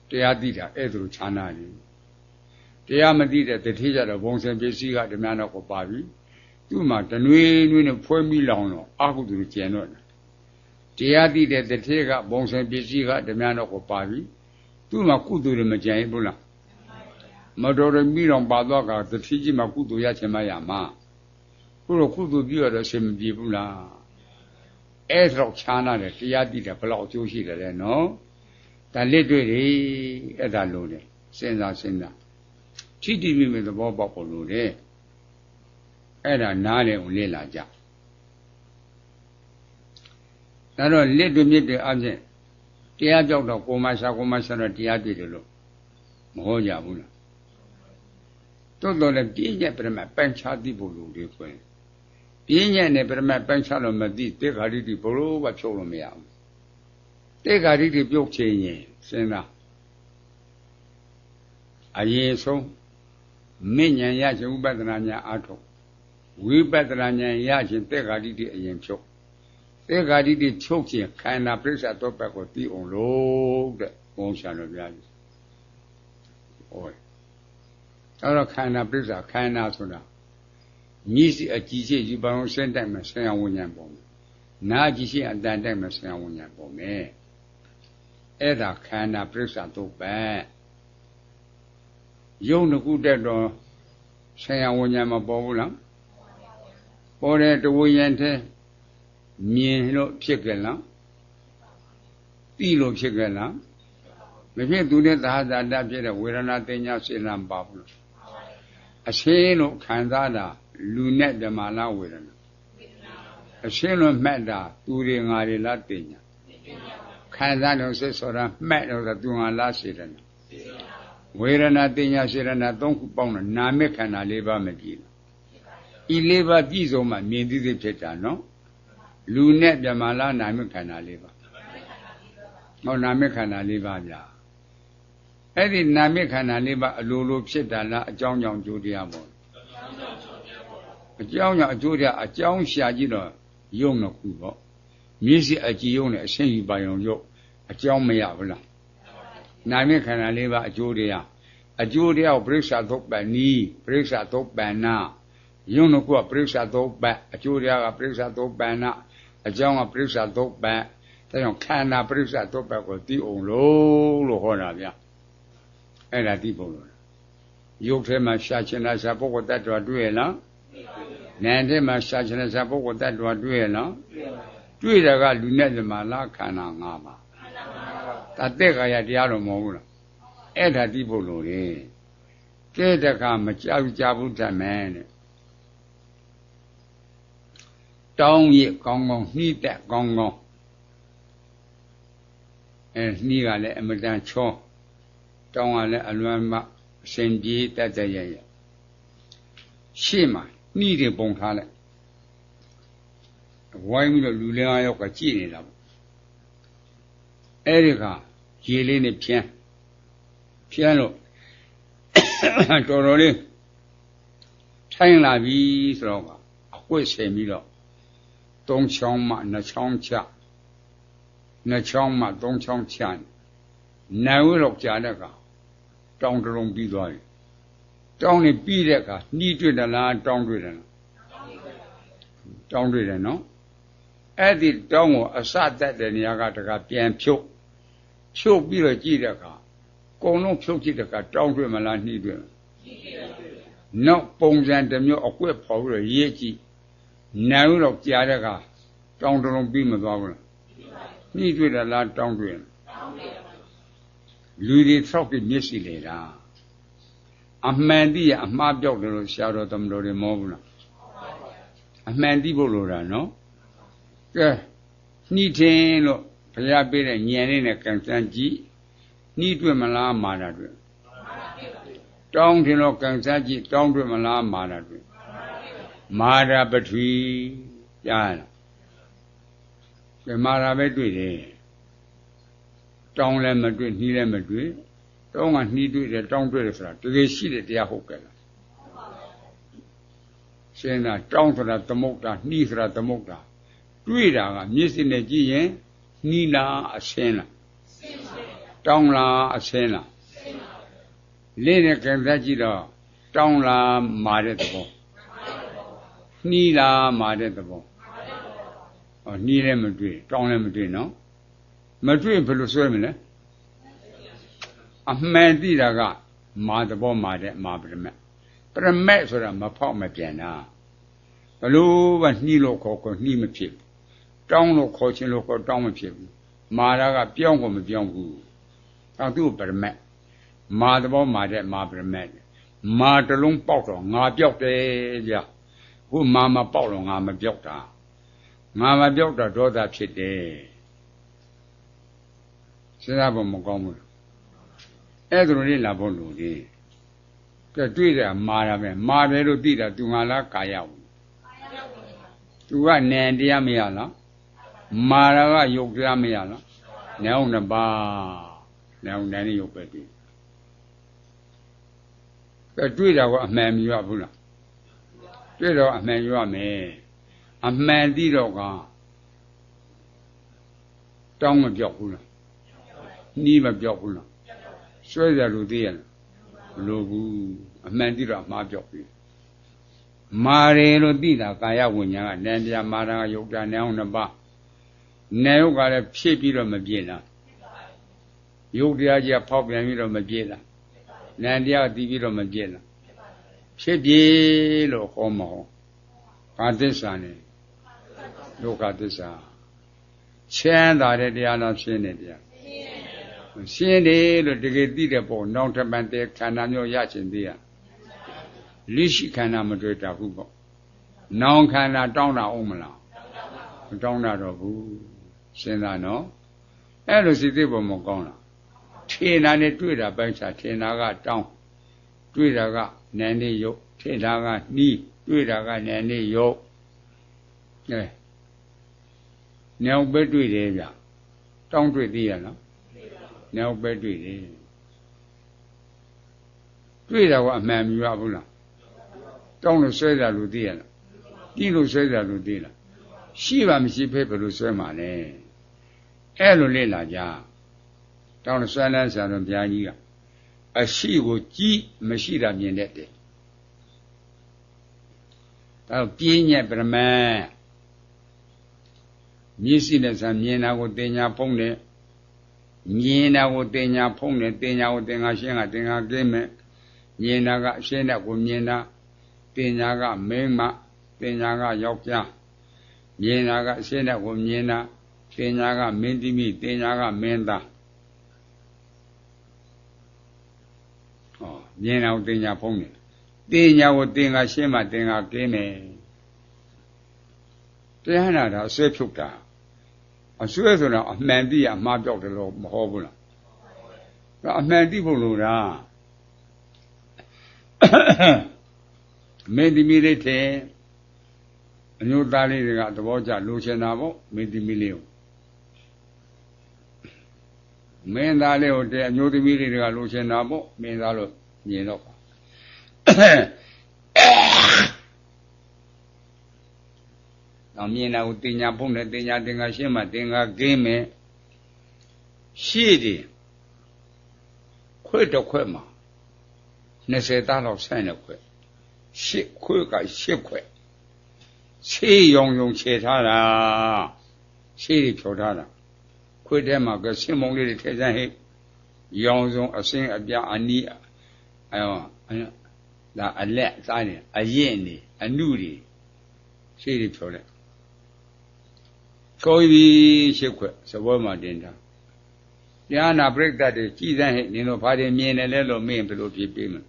တရားသိတာအဲ့ဒါလိုခြားနာတယ်တရားမသိတဲ့တတိကြတော့ဘုံဆိုင်ပစ္စည်းကဓမြတော့ကိုပါပြီသူ့မှာတနွေနွေနဲ့ဖွဲမိလောင်တော့အကုသိုလ်ကျန်တော့တရားသိတဲ့တတိကဘုံဆိုင်ပစ္စည်းကဓမြတော့ကိုပါပြီသူ့မှာကုသိုလ်တွေမကြံရဘူးလားမတော်ရမိလောင်ပါသွားကတတိကြီးမှာကုသိုလ်ရချင်မှရမှာခုတော့ကုသိုလ်ပြုရတော့ရှင်မပြေဘူးလားအဲ့တော့ခြားနာတယ်တရားသိတယ်ဘယ်လောက်အကျိုးရှိတယ်လဲနော်ဒါလက်တွေ့တွေအဲ့ဒါလို့တယ်စဉ်းစားထိတိမိမိသဘောပေါက်ဖို့လို့တယ်အဲ့ဒါနားလေကိုလေ့လာကြဒါတော့လက်တွေ့မြစ်တွေအပြင်တရားကြောက်တော့ကိုမရှာတော့တရားတွေ့တယ်လို့မဟောကြဘူးလားတိုးတော်လည်းပြည့်ညက်ပြမပန့်ချသိဖို့လို့ဒီခွင်ပြင်းညက်နဲ့ပရမတ်ပိုင်းခြားလို့မသိတေခါရိတိဘလို့ကဖြုတ်လို့မရဘူးတေခါရိတိပြုတ်ချင်ရင်စဉ်းစားအရင်ဆုံးမဉ္ဇဉ်ရခြင်းဥပဒနာညာအားထုတ်ဝိပဿနာဉာဏ်ရခြင်းတေခါရိတိအရင်ဖြုတ်တေခါရိတိဖြုတ်ခြင်းခန္ဓာပြိစ္ဆာတောပတ်ကိုသိအောင်လို့တဲ့ဘုံရှာလို့ပြရတယ်ဟောအဲ့တော့ခန္ဓာပြိစ္ဆာခန္ဓာဆိုတာမြည်စီအကြည့်ရှိယူပါအောင်စင့်တိုက်မှာဆရာဝဉ္ဉဏ်ပေါ်မယ်နာကြည့်ရှိအတန်တိုက်မှာဆရာဝဉ္ဉဏ်ပေါ်မယ်အဲ့ဒါခန္ဓာပြိစ္ဆာတုပ္ပတ်ယုံတစ်ခုတက်တော့ဆရာဝဉ္ဉဏ်မပေါ်ဘူးလားပေါ်တဲ့တဝဉ္ဉဏ်ထဲမြင်လို့ဖြစ်ကြလားသိလို့ဖြစ်ကြလားမဖြစ်သူနဲ့သာသာတဖြစ်တဲ့ဝေဒနာတင်ညာစေနာမပါဘူးအရှင်းလို့ခံစားတာလူနဲ့ဓမ္မလားဝေဒနာအရှင်းလို့မှတ်တာသူတွေငါတွေလားတင်ညာခံစားလို့စိတ်ဆိုတာမှတ်လို့သူငါလားစေတယ်ဝေဒနာတင်ညာစေရနာ၃ခုပေါင်းတော့နာမခန္ဓာ၄ပါးမကြည့်ဘူးဤ၄ပါးပြည့်စုံမှမြင်သိသိဖြစ်တာနော်လူနဲ့ဓမ္မလားနာမခန္ဓာ၄ပါးဟောနာမခန္ဓာ၄ပါးဗျာအဲ့ဒီနာမခန္ဓာ၄ပါးအလိုလိုဖြစ်တာလားအကြောင်းကြောင့်ကျိုးတရားပေါ့အကြောင်းကြောင့်အကျိုးတရားအကြောင်းရှာကြည့်တော့ယုံတော့ခုပေါ့မျက်စိအကြည့်ယုံနဲ့အရှင်းယူပိုင်အောင်ယုံအကြောင်းမရဘူးလားနာမခန္ဓာ၄ပါးအကျိုးတရားကိုပရိစ္ဆာသုတ်ပန်နီးပရိစ္ဆာသုတ်ပန်နာယုံတော့ခုကပရိစ္ဆာသုတ်ပန်အကျိုးတရားကပရိစ္ဆာသုတ်ပန်နာအကြောင်းကပရိစ္ဆာသုတ်ပန်ဒါကြောင့်ခန္ဓာပရိစ္ဆာသုတ်ပန်ကိုသိအောင်လို့ဟောတာဗျာအဲ့ဒါသိဖို့လို့ယုတ်ထဲမှာရှာချင်တာရှာပုဂ္ဂိုလ်တ attva တွေ့ရလားနာမ်ထဲမှာရှာချင်တာရှာပုဂ္ဂိုလ်တ attva တွေ့ရလားတွေ့တာကလူနဲ့ဓမ္မလားခန္ဓာ၅ပါးဒါတက်ခါရတရားတော်မဟုတ်ဘူးလားအဲ့ဒါသိဖို့လို့လေကဲတခါမကြောက်ကြဘူးတတ်မယ်တဲ့တောင်းရကောင်းကောင်းနှီးတက်ကောင်းကောင်းနှီးကလည်းအမတန်ချောတောင်းကလည်းအလွမ်းမအစဉ်ပြေးတက်တက်ရရရှေ့မှာနှီးတွေပုံထားလိုက်ဝိုင်းပြီးတော့လူလည်းယောက်ကကြည့်နေတာပေါ့အဲ့ဒီကရေလေးနဲ့ဖြန်းလို့တော်တော်လေးထိုင်းလာပြီဆိုတော့အကွက်ဆင်ပြီးတော့၃ချောင်းမှ2ချောင်းချ 2ချောင်းမှ3ချောင်းချမ်းနိုင်ဝဲလောက်ကြာတဲ့အခါတောင်းတလုံးပြီးသွားပြီတောင်းနေပြီးတဲ့အခါနှီးတွေ့တယ်လားတောင်းတွေ့တယ်လားတောင်းတွေ့တယ်နော်အဲ့ဒီတောင်းကိုအစတက်တဲ့နေရာကတကပြန်ဖြုတ်ပြီးတော့ကြည့်တဲ့အခါကုံလုံးဖြုတ်ကြည့်တဲ့အခါတောင်းတွေ့မလားနှီးတွေ့မလားနောက်ပုံစံတစ်မျိုးအကွက်ဖော်ပြီးတော့ရေးကြည့်နိုင်ဝဲလောက်ကြာတဲ့အခါတောင်းတလုံးပြီးမသွားဘူးလားနှီးတွေ့တယ်လားတောင်းတွေ့လူတွေသောက်ပြီးမျက်စိလေတာအမှန်တည်းအမှားပြောက်တယ်လို့ဆရာတော်သမတော်တွေမောဘူးလားအမှန်တည်းဖို့လိုတာနော်ကဲနှီးထင်းလို့ဘုရားပေးတဲ့ဉာဏ်လေးနဲ့ကံစမ်းကြည့်နှီးတွေ့မလားမာတာတွေ့တောင်းထင်းလို့ကံစမ်းကြည့်တောင်းတွေ့မလားမာတာတွေ့မာတာပထဝီကြားလားကဲမာတာပဲတွေ့တယ်တောင်းလည်းမတွေ့နှီးလည်းမတွေ့တောင်းကနှီးတွေ့တယ်တောင်းတွေ့တယ်ဆိုတာတကယ်ရှိတဲ့တရားဟုတ်ကဲ့လားရှင်းတာတောင်းဆိုတာသမုဒ္ဒါနှီးဆိုတာသမုဒ္ဒါတွေ့တာကမျက်စိနဲ့ကြည့်ရင်နှီးလားအရှင်းလားတောင်းလားအရှင်းလားလင်းနဲ့ကံသက်ကြည့်တော့တောင်းလားမာတဲ့သဘောနှီးလားမာတဲ့သဘောနှီးလည်းမတွေ့တောင်းလည်းမတွေ့နော်မတွေ့ဘယ်လိုဆွဲမလဲအမှန်သိတာကမာသဘောမာတဲ့မာပရမတ်ဆိုတာမဖောက်မပြန်တာဘလို့ပဲနှီးလို့ခေါ်နှီးမဖြစ်ဘူးတောင်းလို့ခေါ်ခြင်းလို့ခေါ်တောင်းမဖြစ်ဘူးမာတာကပြောင်းကိုမပြောင်းဘူးအဲသူ့ပရမတ်မာသဘောမာတဲ့မာပရမတ်မာတလုံးပေါက်တော့ငါပြောက်တယ်ဗျာခုမာမပေါက်တော့ငါမပြောက်တာငါမပြောက်တော့ဒေါသဖြစ်တယ်စဉ်းစားဖို့မကောင်းဘူးအဲ့ဒါလိုလေးလာဖို့လူကြီးကဲတွေ့တာမာတာပဲမာတယ်လို့သိတာသူငါလားကာယဘူးသူကနံတရားမရလားမာတာကယုတ်တရားမရလားနေအောင်နှစ်ပါးနေအောင်နဲ့ယုတ်ပဲတွေ့ကဲတွေ့တာကအမှန်မြင်ရဘူးလားတွေ့တော့အမှန်ယူရမယ်အမှန်သိတော့ကတောင်းမပြောက်ဘူးလားနှီးမပြောက်ဘူးလားဆွဲကြလို့သိရလားမလိုဘူးအမှန်သိတော့မှားပြောက်ပြီမာတယ်လို့သိတာကာယဝိညာဉ်ကနံတရားမာတာကယုတ်တာနေအောင်နှစ်ပါးနေယုတ်ကလည်းဖြည့်ပြီးတော့မပြည့်လားယုတ်တရားကြီးကဖောက်ပြန်ပြီးတော့မပြည့်လားနံတရားကတည်ပြီးတော့မပြည့်လားဖြစ်ပြလို့ခေါ်မဟုတ်ဘာသစ္စာလဲဒုက္ခသစ္စာချမ်းသာတဲ့တရားလားရှင်းတဲ့တရားရှင်းတယ်လို့တကယ်သိတဲ့ပုံနောင်တပံတဲ့ခန္ဓာမျိုးရချင်သေးရလိရှိခန္ဓာမတွေ့တာဘူးပေါ့နောင်ခန္ဓာတောင်းတာအောင်မလားမတောင်းတာတော့ဘူးရှင်းတာနော်အဲ့လိုစိတ်သိပုံမကောင်းလားထင်တာနဲ့တွေ့တာပိုင်းခြားထင်တာကတောင်းတွေ့တာကနန်းနေရုပ်ထင်တာကနှီးတွေ့တာကနန်းနေရုပ်နေအောင်ပဲတွေ့တယ်ဗျတောင်းတွေ့သေးရလားနေအောင်ပဲတွေ့တယ်တွေ့တာကအမှန်မြင်ရဘူးလားတောင်းလို့ဆွဲတာလို့သိရလားတီးလို့ဆွဲတာလို့သိလားရှိပါမရှိဖဲဘယ်လိုဆွဲမှာလဲအဲ့လိုလေ့လာကြတောင်းလို့ဆွဲလန်းဆရာတော်ဘုရားကြီးကအရှိကိုကြည့်မရှိတာမြင်တတ်တယ်ဒါပြင်းညက်ပရမန်မျက်စိနဲ့စမြင်တာကိုတင်ညာဖုံးတယ်မြင်တာကိုတင်ညာဖုံးတယ်တင်ညာကိုတင်ညာရှင်းကတင်ညာကင်းမယ်မြင်တာကအရှင်းတဲ့ကိုမြင်တာတင်ညာကမိန်းမတင်ညာကယောက်ျားမြင်တာကအရှင်းတဲ့ကိုမြင်တာတင်ညာကမင်းတိမိတင်ညာကမင်းသားမြင်အောင်တင်ညာဖုံးတယ်တင်ညာကိုတင်ညာရှင်းမှတင်ညာကင်းတယ်တရားနာတာအဆွဲဖြုတ်တာအဆွဲဆိုတော့အမှန်တိအမှားပြောက်တယ်လို့မဟုတ်ဘူးလားအမှန်တိဖို့လို့လားမင်းသမီးလေးထင်အညိုသားလေးတွေကသဘောကျလိုချင်တာပေါ့မင်းသမီးလေးကိုမင်းသားလေးကိုတဲ့အညိုသမီးလေးတွေကလိုချင်တာပေါ့မင်းသားလို့မြင်တော့တော့မြင်တာကိုတင်ညာဖုံးတယ်တင်ညာတင်ညာရှင်းမှတင်ညာကင်းမယ် ရှိတယ်ခွေတစ်ခွက်မှာ20သားလောက်ဆိုင်တဲ့ခွက်10ခွက်က10ခွက်ဆေးရုံချေထားတာဆေးတွေဖြောထားတာခွေထဲမှာကစင်မုံလေးတွေထည့်စမ်းဟိရောင်စုံအစင်းအပြားအနီးဒါအလက်စားနေအရင်နေအနုတွေဆေးတွေဖြောလိုက်ကိုယ်ပြီး10ခွက်စပွဲမှာတင်တာတရားနာပြိတ္တတွေကြည်စမ်းဟိနင်တို့ဘာတွေမြင်တယ်လဲလို့မင်းဘယ်လိုဖြေပေးမလဲ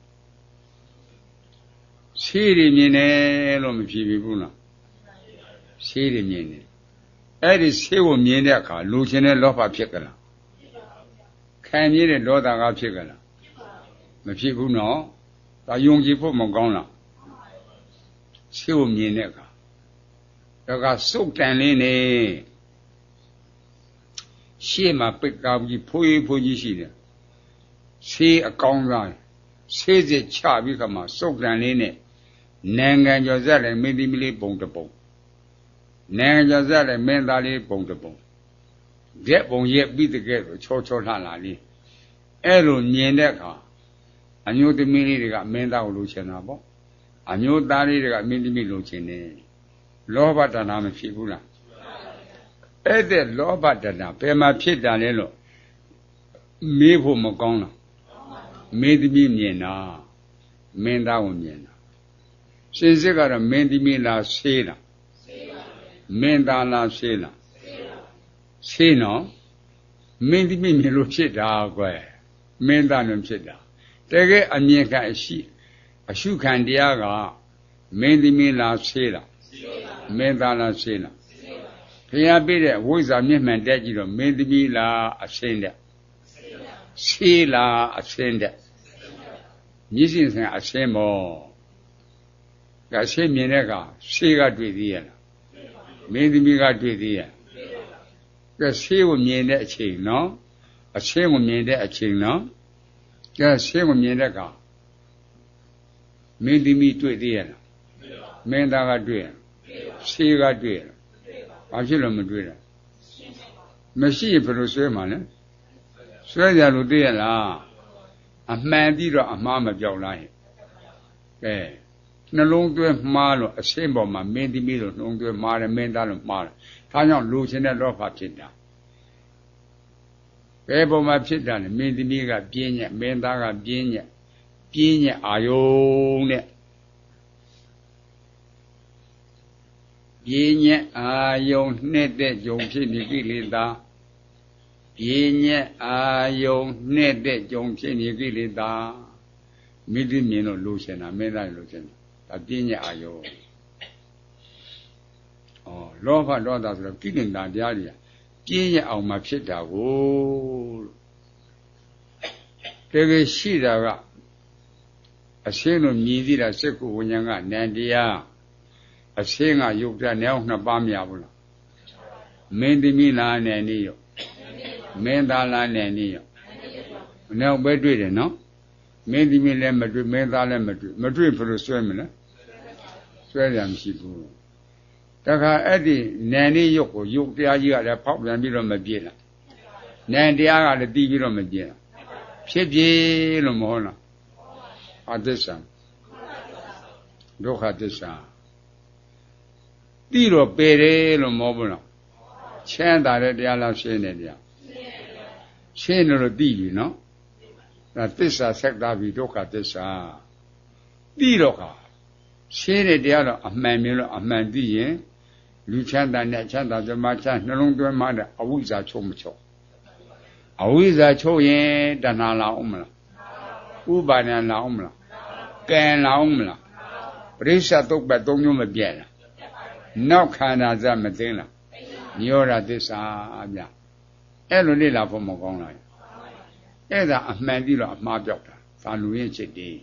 ဆေးတွေမြင်တယ်လို့မဖြေပြဘူးလားဆေးတွေမြင်တယ်အဲ့ဒီဆေးကိုမြင်တဲ့အခါလူချင်းတဲ့လောဘဖြစ်ကြလားခံရတဲ့ဒေါသကဖြစ်ကြလားမဖြစ်ဘူးနော်ဒါယုံကြည်ဖို့မကောင်းလားဆေးကိုမြင်တဲ့အခါဒါကစုတ်တန်လေးနေရှေ့မှာပိတ်ကားကြီးဖိုးကြီးရှိတယ်ဆေးအကောင်းစားဆေးစစ်ချပြီးခါမှာစုတ်တန်လေးနဲ့နိုင်ငံကျော်ဆက်လည်းမင်းသမီးလေးပုံတစ်ပုံနိုင်ငံကျော်ဆက်လည်းမင်းသားလေးပုံတစ်ပုံရက်ပုံရက်ပြီးတကယ်ဆိုချောလှလာလေးအဲ့လိုမြင်တဲ့အခါအမျိုးသမီးလေးတွေကမင်းသားကိုလိုချင်တာပေါ့အမျိုးသားလေးတွေကမင်းသမီးလိုချင်တယ်လောဘတဏှာမဖြစ်ဘူးလားအဲ့တဲ့လောဘတဏှာဘယ်မှာဖြစ်တာလဲလို့မေးဖို့မကောင်းလားမင်းသမီးမြင်တာမင်းသားကိုမြင်တာရှင်စစ်ကတော့မင်းသမီးလားဆေးလားမင်းသားလားဆေးလားဆေးနော်မင်းသမီးမြင်လို့ဖြစ်တာကွယ်မင်းသားလည်းဖြစ်တာတကယ်အမြင်ကအရှုခံတရားကမင်းသမီးလားဆေးလားမင်းသားလားဆေးလားဘုရားပြတဲ့ဝိဇ္ဇာမျက်မှန်တက်ကြည့်တော့မင်းသမီးလားအစင်းတဲ့ဆေးလားအစင်းတဲ့မြစ်ရှင်ဆန်အစင်းမောကဆေးမြင်တဲ့အခါဆေးကတွေ့သေးရဲ့လားမင်းသမီးကတွေ့သေးရဲ့ကဆေးကိုမြင်တဲ့အချိန်နော်အစင်းကိုမြင်တဲ့အချိန်နော်ကဆေးကိုမြင်တဲ့အခါမင်းသမီးတွေ့သေးရဲ့လားမင်းသားကတွေ့ရဲ့ဆေးကတွေ့ရဲ့ဘာဖြစ်လို့မတွေ့တာမရှိရင်ဘယ်လိုဆွဲမှာလဲဆွဲကြလို့သိရလားအမှန်ပြီးတော့အမှားမပြောက်လားဟဲ့ကဲနှလုံးသွင်းမှားလို့အစင်းပေါ်မှာမင်းသမီးလို့နှလုံးသွင်းမှားတယ်မင်းသားလို့မှားတယ်ဒါကြောင့်လူချင်းတဲ့လောဘဖြစ်တာဘယ်ပုံမှာဖြစ်တာလဲမင်းသမီးကပြင်းညက်မင်းသားကပြင်းညက်အာယုံနဲ့ပြင်းညက်အာယုံနှစ်တဲ့ဂျုံဖြစ်နေကိလေသာပြင်းညက်အာယုံနှစ်တဲ့ဂျုံဖြစ်နေကိလေသာမိတိမြင်လို့လိုချင်တာမင်းသားလိုချင်တာဒါပြင်းညက်အာယုံလောဘဒေါသဆိုတော့ကိလေသာတရားတွေပြင်းညက်အောင်မှဖြစ်တာကိုတကယ်ရှိတာကအရှင်းလို့မြည်သေးတာစက္ကုဝိညာဉ်ကနန္တရားအရှင်းကယုတ်တဲ့နေအောင်နှစ်ပါးမရဘူးလားမင်းသမီးလားနဲ့နေရောမင်းသားလားနဲ့နေရောနောက်ပဲတွေ့တယ်နော်မင်းသမီးလည်းမတွေ့မင်းသားလည်းမတွေ့ဘယ်လိုဆွဲမလဲဆွဲရမရှိဘူးတခါအဲ့ဒီနန္ဒီယုတ်ကိုယုတ်တရားကြီးကလည်းဖောက်ပြန်ပြီးတော့မပြေလားနန္တရားကလည်းတီးပြီးတော့မပြေလားဖြစ်ပြေလို့မဟုတ်လားအသစ္စာဒုက္ခသစ္စာတိတော့ပယ်တယ်လို့မဟုတ်ဘူးလားချမ်းသာတဲ့တရားလားရှင်းတယ်တရားရှင်းတယ်လို့သိပြီနော်ဒါသစ္စာဆက်တာပြီဒုက္ခသစ္စာတိတော့ကရှင်းတဲ့တရားတော့အမှန်မြင်လို့အမှန်သိရင်လူချမ်းသာနဲ့ချမ်းသာသမားချမ်းနှလုံးသွင်းမှတဲ့အဝိဇ္ဇာချုပ်မချုပ်အဝိဇ္ဇာချုပ်ရင်တဏှာလာအောင်မလားဥပါဒဏ်လာအောင်မလားကံလာအောင်မလားပရိစ္ဆသုတ်ပတ်၃မျိုးမပြတ်လားနောက်ခန္ဓာစမသိလားညောရသစ္စာဗျအဲ့လိုလေ့လာဖို့မကောင်းလားအဲ့ဒါအမှန်တိတော့အမှားပြောက်တာသာလူရင်ချစ်တယ်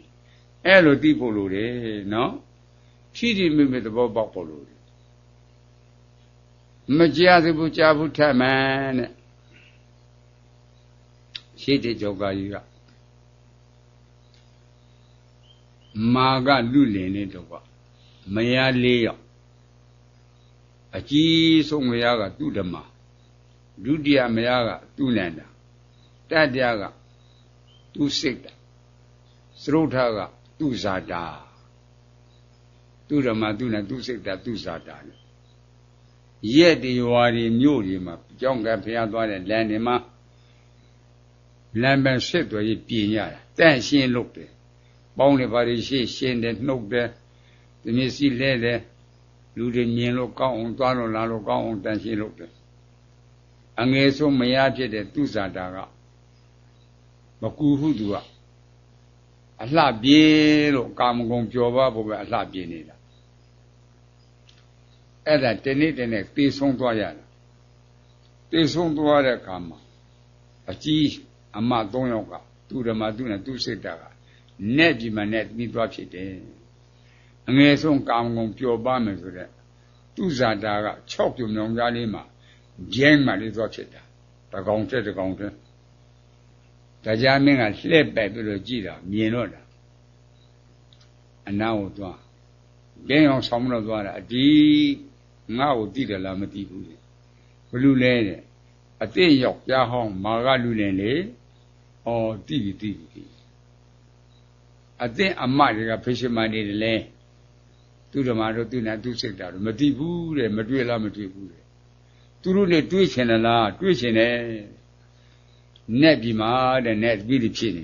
အဲ့လိုသိဖို့လိုတယ်နော်ရှိတိမိမိသဘောပေါက်ဖို့လိုတယ်မကြားသဘူးကြားဘူးထမှန်တဲ့ရှိတိကြောကာကြီးကမာကလူလင်နေတော့ကမယား၄ယောက်အကြီးဆုံးမယားကသူ့ဓမ္မဒုတိယမယားကသူ့နန္ဒာ တတရားကသူစိတ်တာသရုထကသူဇာတာသူဓမ္မသူနဲ့သူစိတ်တာသူဇာတာနဲ့ရက်တွေရွာတွေမြို့တွေမှာကြောင်းကဖျားသွားတဲ့လမ်းတွေမှာလမ်းပန်းဆက်သွယ်ရေးပြင်ရတာတန့်ရှင်းလုပ်တယ်ပေါင်းတယ်ဘာတွေရှင်းတယ်နှုတ်တယ်ဒီမျက်စိလဲတယ်လူတွေမြင်လို့ကောင်းအောင်သွားလို့လာလို့ကောင်းအောင်တန့်ရှင်းလုပ်တယ်အငယ်ဆုံးမရဖြစ်တဲ့သူဇာတာကမကူဟုသူကအလှပြေးလို့ကာမဂုဏ်ပျော်ပါဖို့ပဲအလှပြေးနေတာအဲ့ဒါတနေ့တနေ့သေဆုံးသွားရတာသေဆုံးသွားတဲ့အခါမှာအကြီးအမ3ယောက်ကသူဓမ္မသူနဲ့သူစိတ်တာကနဲ့ဒီမှာနဲ့ပြီးသွားဖြစ်တယ်အငယ်ဆုံးကာမဂုဏ်ပျော်ပါမယ်ဆိုတဲ့သူဇာတာက6ပြုံမြောင်ကြားလေးမှာဂျင်းမှလေးသွားဖြစ်တာတကောင်တက်တကောင်တက်တရားမင်းကလှည့်ပက်ပြီးတော့ကြည်တာမြင်တော့တာအနာကိုသွားကျင်းအောင်ဆောင်လို့သွားတာအဒီငါ့ကိုသိတယ်လားမသိဘူးလေဘလူလဲတဲ့အသိရောက်ပြားဟောင်းမာကလူလင်လေဩသိပြီအသိအမတွေကဖေရှင်မနေတယ်လေသူဓမ္မတို့သူနဲ့သူစိတ်တာတို့မသိဘူးတဲ့မတွေ့လားမတွေ့ဘူးတဲ့သူတို့နဲ့တွေ့ချင်တယ်လားတွေ့ချင်တယ်နဲ့ပြီမှာတဲ့နဲ့ပြီးဖြစ်နေ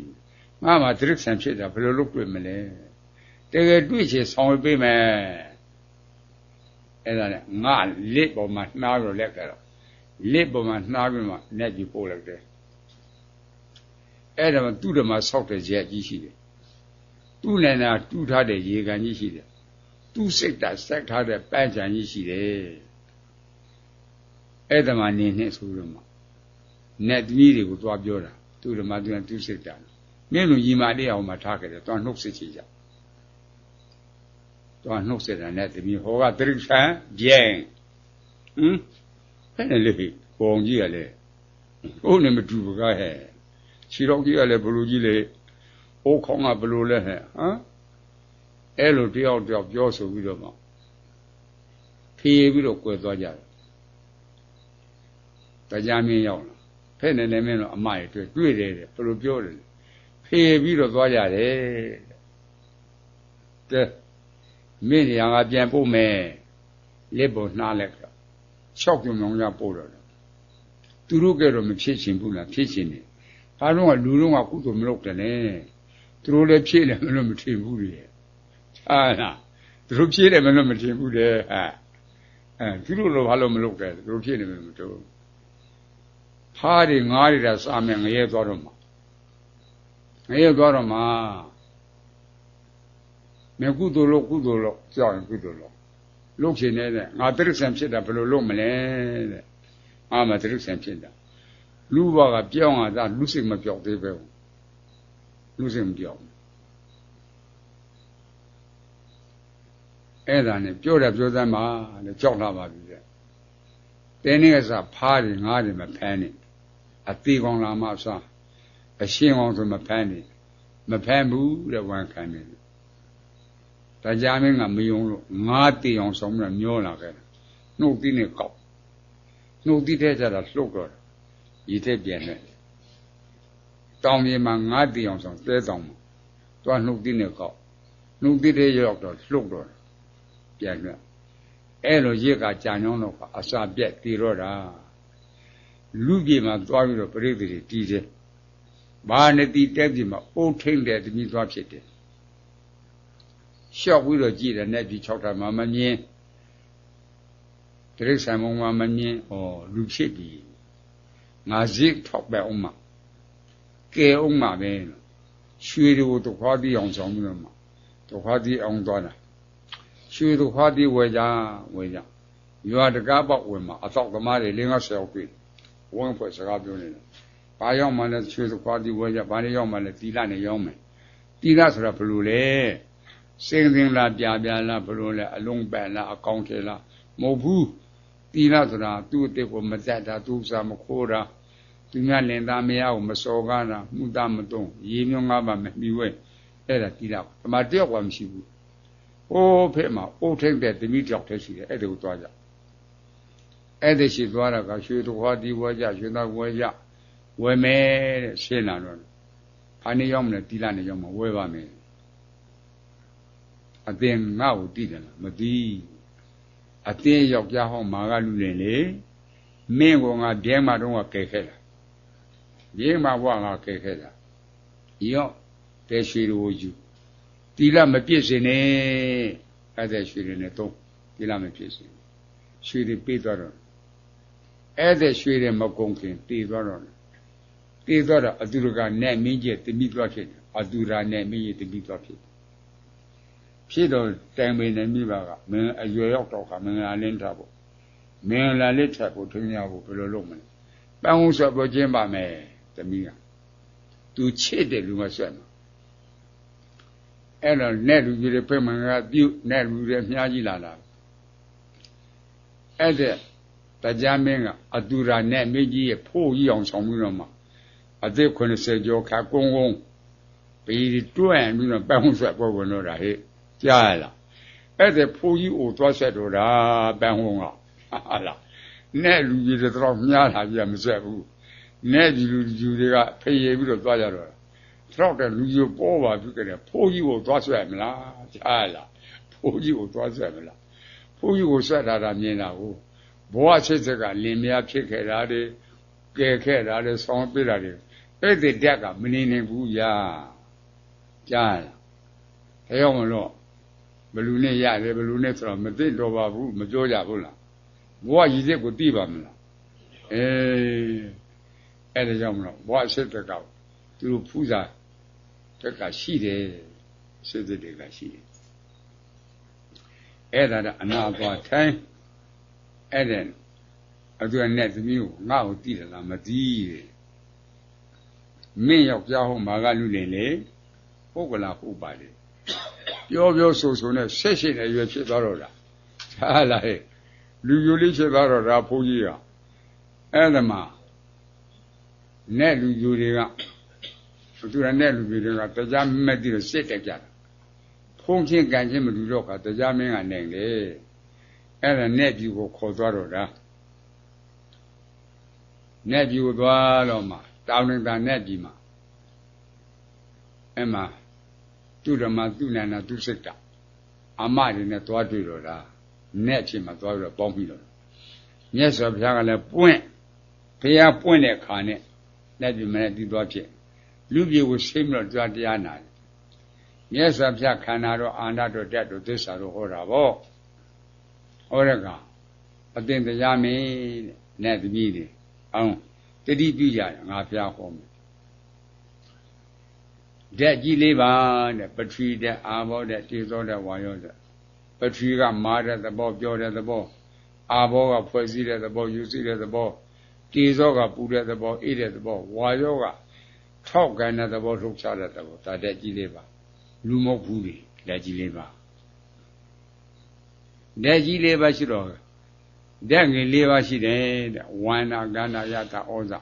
ငါမှသရစ္ဆန်ဖြစ်တာဘယ်လိုလုပ်တွေ့မလဲတကယ်တွေ့ချင်ဆောင်ပေးမယ်အဲ့ဒါနဲ့ငါလက်ပေါ်မှာနှားလို့လက်ကြတော့လက်ပေါ်မှာနှားပြီးမှနဲ့ပြီပို့လိုက်တယ်အဲ့ဒါမှသူ့ဓမ္မဆောက်တဲ့ရက်ကြီးရှိတယ်သူ့နဲ့နာတူးထားတဲ့ရေကန်ကြီးရှိတယ်သူ့စိတ်ဓာတ်ဆက်ထားတဲ့ပန်းချံကြီးရှိတယ်အဲ့ဒါမှနေနဲ့ဆိုလို့မှနဲ့သမီးတွေကိုသွားပြောတာသူ့ဓမ္မသူနဲ့သူ့စိတ်ဓာတ်မင်းတို့ညီမလေးအောင်မှထားခဲ့တယ်သွားနှုတ်စစ်ချီကြသွားနှုတ်စစ်တာနဲ့သမီးဟောကတရိစ္ဆာန်ကျင်းအဲ့လေပုံကြီးကလည်းကိုယ်နဲ့မတူဘူးကဟဲ့ခြေတော်ကြီးကလည်းဘလူကြီးလေအိုးခေါင်းကဘလူလဲဟဲ့အဲ့လိုတယောက်ပြောဆိုပြီးတော့မှဖြေပြီးတော့꿰သွားကြတယ်တရားမင်းရောက်လာဖဲ့နေနေမင်းတော့အမရတွေ့တယ်တဲ့ဘယ်လိုပြောတယ်ဖြေပြီးတော့သွားကြတယ်တဲ့မင်းညာကပြန်ပို့မယ်လက်ပေါ်နှားလိုက်တော့6ပြုံလုံးရပို့တော့သူတို့ကတော့မဖြစ်ချင်ဘူးလားဖြစ်ချင်တယ်ဘာလို့ကလူလုံးကကုသိုလ်မလုပ်တယ်လေသူတို့လည်းဖြည့်တယ်မလို့မထင်ဘူးလေဟာလားသူတို့ဖြည့်တယ်မလို့မထင်ဘူးလေဟာသူတို့လည်းဘာလို့မလုပ်တယ်သူတို့ဖြည့်တယ်မလို့မတို့ဖားတွေငားတွေစာမယ်ငရဲသွားတော့မှာမကုသိုလ်လို့ကြောက်ရင်ကုသိုလ်လို့လုပ်ချင်နေတဲ့ငါတိရစ္ဆာန်ဖြစ်တာဘယ်လိုလုပ်မလဲတဲ့ငါမှတိရစ္ဆာန်ဖြစ်တာလူဘကပြောင်းတာလူစိတ်မပြောက်သေးပဲလူစိတ်မပြောက်အဲ့ဒါနဲ့ပြောသမ်းပါတဲ့ကြောက်လာပါပြီတဲ့တင်းနေကစားဖားတွေငားတွေမဖမ်းနဲ့အသေးကောင်လာမှစားအရှင်းကောင်ဆိုမဖမ်းဘူးတဲ့ဝန်ခံတယ်တရားမင်းကမယုံလို့ငါးတေအောင်ဆောင်ပြီးမျောလာခဲ့တယ်နှုတ်သီးနဲ့ကောက်နှုတ်သီးထဲကျတော့လှုပ်တော့ရည်ထက်ပြန်တယ်တောင်မြေမှာငါးတေအောင်ဆောင်သဲတောင်မှာသွားနှုတ်သီးနဲ့ကောက်နှုတ်သီးထဲရောက်တော့လှုပ်တော့ပြန်တယ်အဲ့လိုရက်ကကြာညောင်းတော့အစာပြက်တည်တော့တာလူပြေမှာသွားပြီးတော့ပြိတ္တိတွေတီးတယ်ဘာနဲ့တီးတက်ပြေမှာအိုးထိမ့်တဲ့တမိသွားဖြစ်တယ်ရှောက်ပြီးတော့ကြည့်တယ်နဲ့ဒီ6တာမှမမြင်တိရစ္ဆာန်ဘုံမှာမမြင်လူဖြစ်ပြီငါစိတ်ထောက်ပဲအောင်မှာကဲအောင်မှာပဲရွှေတွေကိုတခွားတီးအောင်ဆောင်ပြီးတော့မှတခွားတီးအောင်သွားတာရွှေတခွားတီးဝယ်ကြရွာတကားပေါက်ဝင်မှာအသောက်သမားတွေ50ယောက်တွေ့ဝန်းဖွဲ့စကားပြောနေတယ်ဘာရောက်မှလဲရွှေတခွားတီးဝယ်ကြဘာတွေရောက်မှလဲတီလာနဲ့ရောက်မယ်တီလာဆိုတာဘယ်လိုလဲစင်လားပြလားဘယ်လိုလဲအလုံးပန်လားအကောင့်ထဲလားမဟုတ်ဘူးတီလာဆိုတာသူ့အစ်ကိုမသက်တာသူ့စားမခိုးတာသူများလင်သားမယားကိုမစော်ကားတာမှုသားမသွင်းရေမျိုးငါးပါမမီဝဲအဲ့ဒါတီလာဓမ္မတယောက်ကမရှိဘူးဟိုးဖက်မှာအိုးထိတ်တဲ့တမိတယောက်တည်းရှိတယ်အဲ့ဒါကိုသွားကြအဲ့ဒါရှိသွားတာကရွှေတခွားတီးဝဲကြရွှေသားဝဲကြ为咩先拿了？怕你要么地烂的要么为吧没？啊，点俺有地的了，没地。啊，点要家好马个路人嘞，没我啊点嘛都我改开了，点嘛我啊改开了，要在水里我就，地烂没别谁呢，还在水里呢多，地烂没别谁，水里背多少？还在水里没公平，背多少呢？背多少？啊，都是个难民节得米多少钱？啊，都是难民节得米多少钱？ဖြစ်တော့တိုင်ပင်နေမိပါကမင်းအရွယ်ရောက်တော့ခါမင်္ဂလာလင်းထပ်ဖို့မင်္ဂလာလင်းထပ်ဖို့ထင်းရဖို့ဘယ်လိုလုပ်မလဲပန်းဦးဆွဲပေါ်ခြင်းပါမယ်သမီးကသူချစ်တဲ့လူကဆွဲမှာအဲ့တော့နဲ့လူကြီးတွေပြမင်္ဂလာပြုနဲ့လူတွေမြားကြီးလာတာအဲ့တဲ့တရားမင်းကအတူရာနဲ့မိကြီးရဲ့ဖိုးကြီးအောင်ဆောင်ပြီးတော့မှအသက်80ကျော်ခါကုန်းကုန်းပြီးတွန့်ပြီးတော့ပန်းဦးဆွဲပေါ်ဝင်တော့တာဟဲ့ကြားလားအဲ့ဒါဖိုးကြီးကိုသွားဆက်တော့တာပန်းဟုံးကဟာလားနဲ့လူကြီးတွေတော့မြားလာပြမဆက်ဘူးနဲ့ဒီလူတွေကဖေးရပြီးတော့သွားကြတော့တော့တဲ့လူကြီးပေါ်ပါပြီကြတယ်ဖိုးကြီးကိုသွားဆက်မလားကြားလားဖိုးကြီးကိုသွားဆက်မလားဖိုးကြီးကိုဆက်တာမြင်တာကိုဘဝချစ်စကလင်မယားဖြစ်ခဲ့တာတွေကဲခဲ့တာတွေဆောင်းပြတာတွေအဲ့ဒီတက်ကမနေနိုင်ဘူးညာကြားလားအဲကြောင့်မလို့ဘလူနဲ့ရတယ်ဘလူနဲ့ဆိုတော့မသိတော့ပါဘူးမပြောကြဘူးလားဘဝရည်စက်ကိုသိပါမလားအဲ့ဒါကြောင့်မလို့ဘဝစစ်တကောက်သူတို့ဖူးစာတက်ကရှိတယ်စစ်တွေကရှိတယ်အဲ့ဒါကအနာသွားထိုင်းအဲ့ဒါအတူနဲ့သမီးကိုငါ့ကိုသိတယ်လားမသိတယ်မင်းယောက်ျားဟောမာကလူနေလေဟုတ်ကလားဟုတ်ပါလေပြောဆိုနဲ့ဆက်ရှိနေရွယ်ဖြစ်သွားတော့တာဟာလားဟဲ့လူယူလေးဖြစ်သွားတော့တာဘုန်းကြီးကအဲ့ဒါမှနဲ့လူယူတွေကသူရနဲ့လူတွေကတရားမက်ပြီးတော့စစ်တက်ကြတာဖုံးချင်းကန်ချင်းမလူတော့ခါတရားမင်းကနိုင်လေအဲ့ဒါနဲ့ပြူကိုခေါ်သွားတော့တာနဲ့ပြူကိုသွားတော့မှတောင်းနေတာနဲ့ပြူမှာအဲ့မှာသူဓမ္မသူနန္ဒသူစိတ်တာအမတွေနဲ့သွားတွေ့တော့တာနဲ့ဖြစ်မှာသွားပြီးတော့ပေါင်းပြီးတော့မြတ်စွာဘုရားကလည်းပွင့်ဘုရားပွင့်တဲ့ခါနဲ့လက်ပြမနဲ့ပြီးသွားဖြစ်လူပြေကိုစိတ်မလို့ကြွားတရားနာတယ်မြတ်စွာဘုရားခန္ဓာတော့အာဏာတော့တက်တော့သစ္စာတော့ဟောတာပေါ့ဟောတဲ့ကအသင်တရားမင်းနဲ့သမီးတွေအောင်တတိပြုကြတယ်ငါဘုရားဟောမယ်ဓာတ်ကြီးလေးပါတဲ့ပထဝီဓာတ်အာဘောဓာတ်တေဇောဓာတ်ဝါယောဓာတ်ပထဝီကမာတဲ့သဘောပြောတဲ့သဘောအာဘောကဖွဲ့စည်းတဲ့သဘောယူစည်းတဲ့သဘောတေဇောကပူတဲ့သဘောအေးတဲ့သဘောဝါယောကထောက်ကန်တဲ့သဘောလှုပ်ရှားတဲ့သဘောဒါဓာတ်ကြီးလေးပါလူမဟုတ်ဘူးလေဓာတ်ကြီးလေးပါဓာတ်ကြီးလေးပါရှိတော့ဓာတ်ငယ်လေးပါရှိတယ်တဲ့ဝန္နာကန္နာယတာဩဇ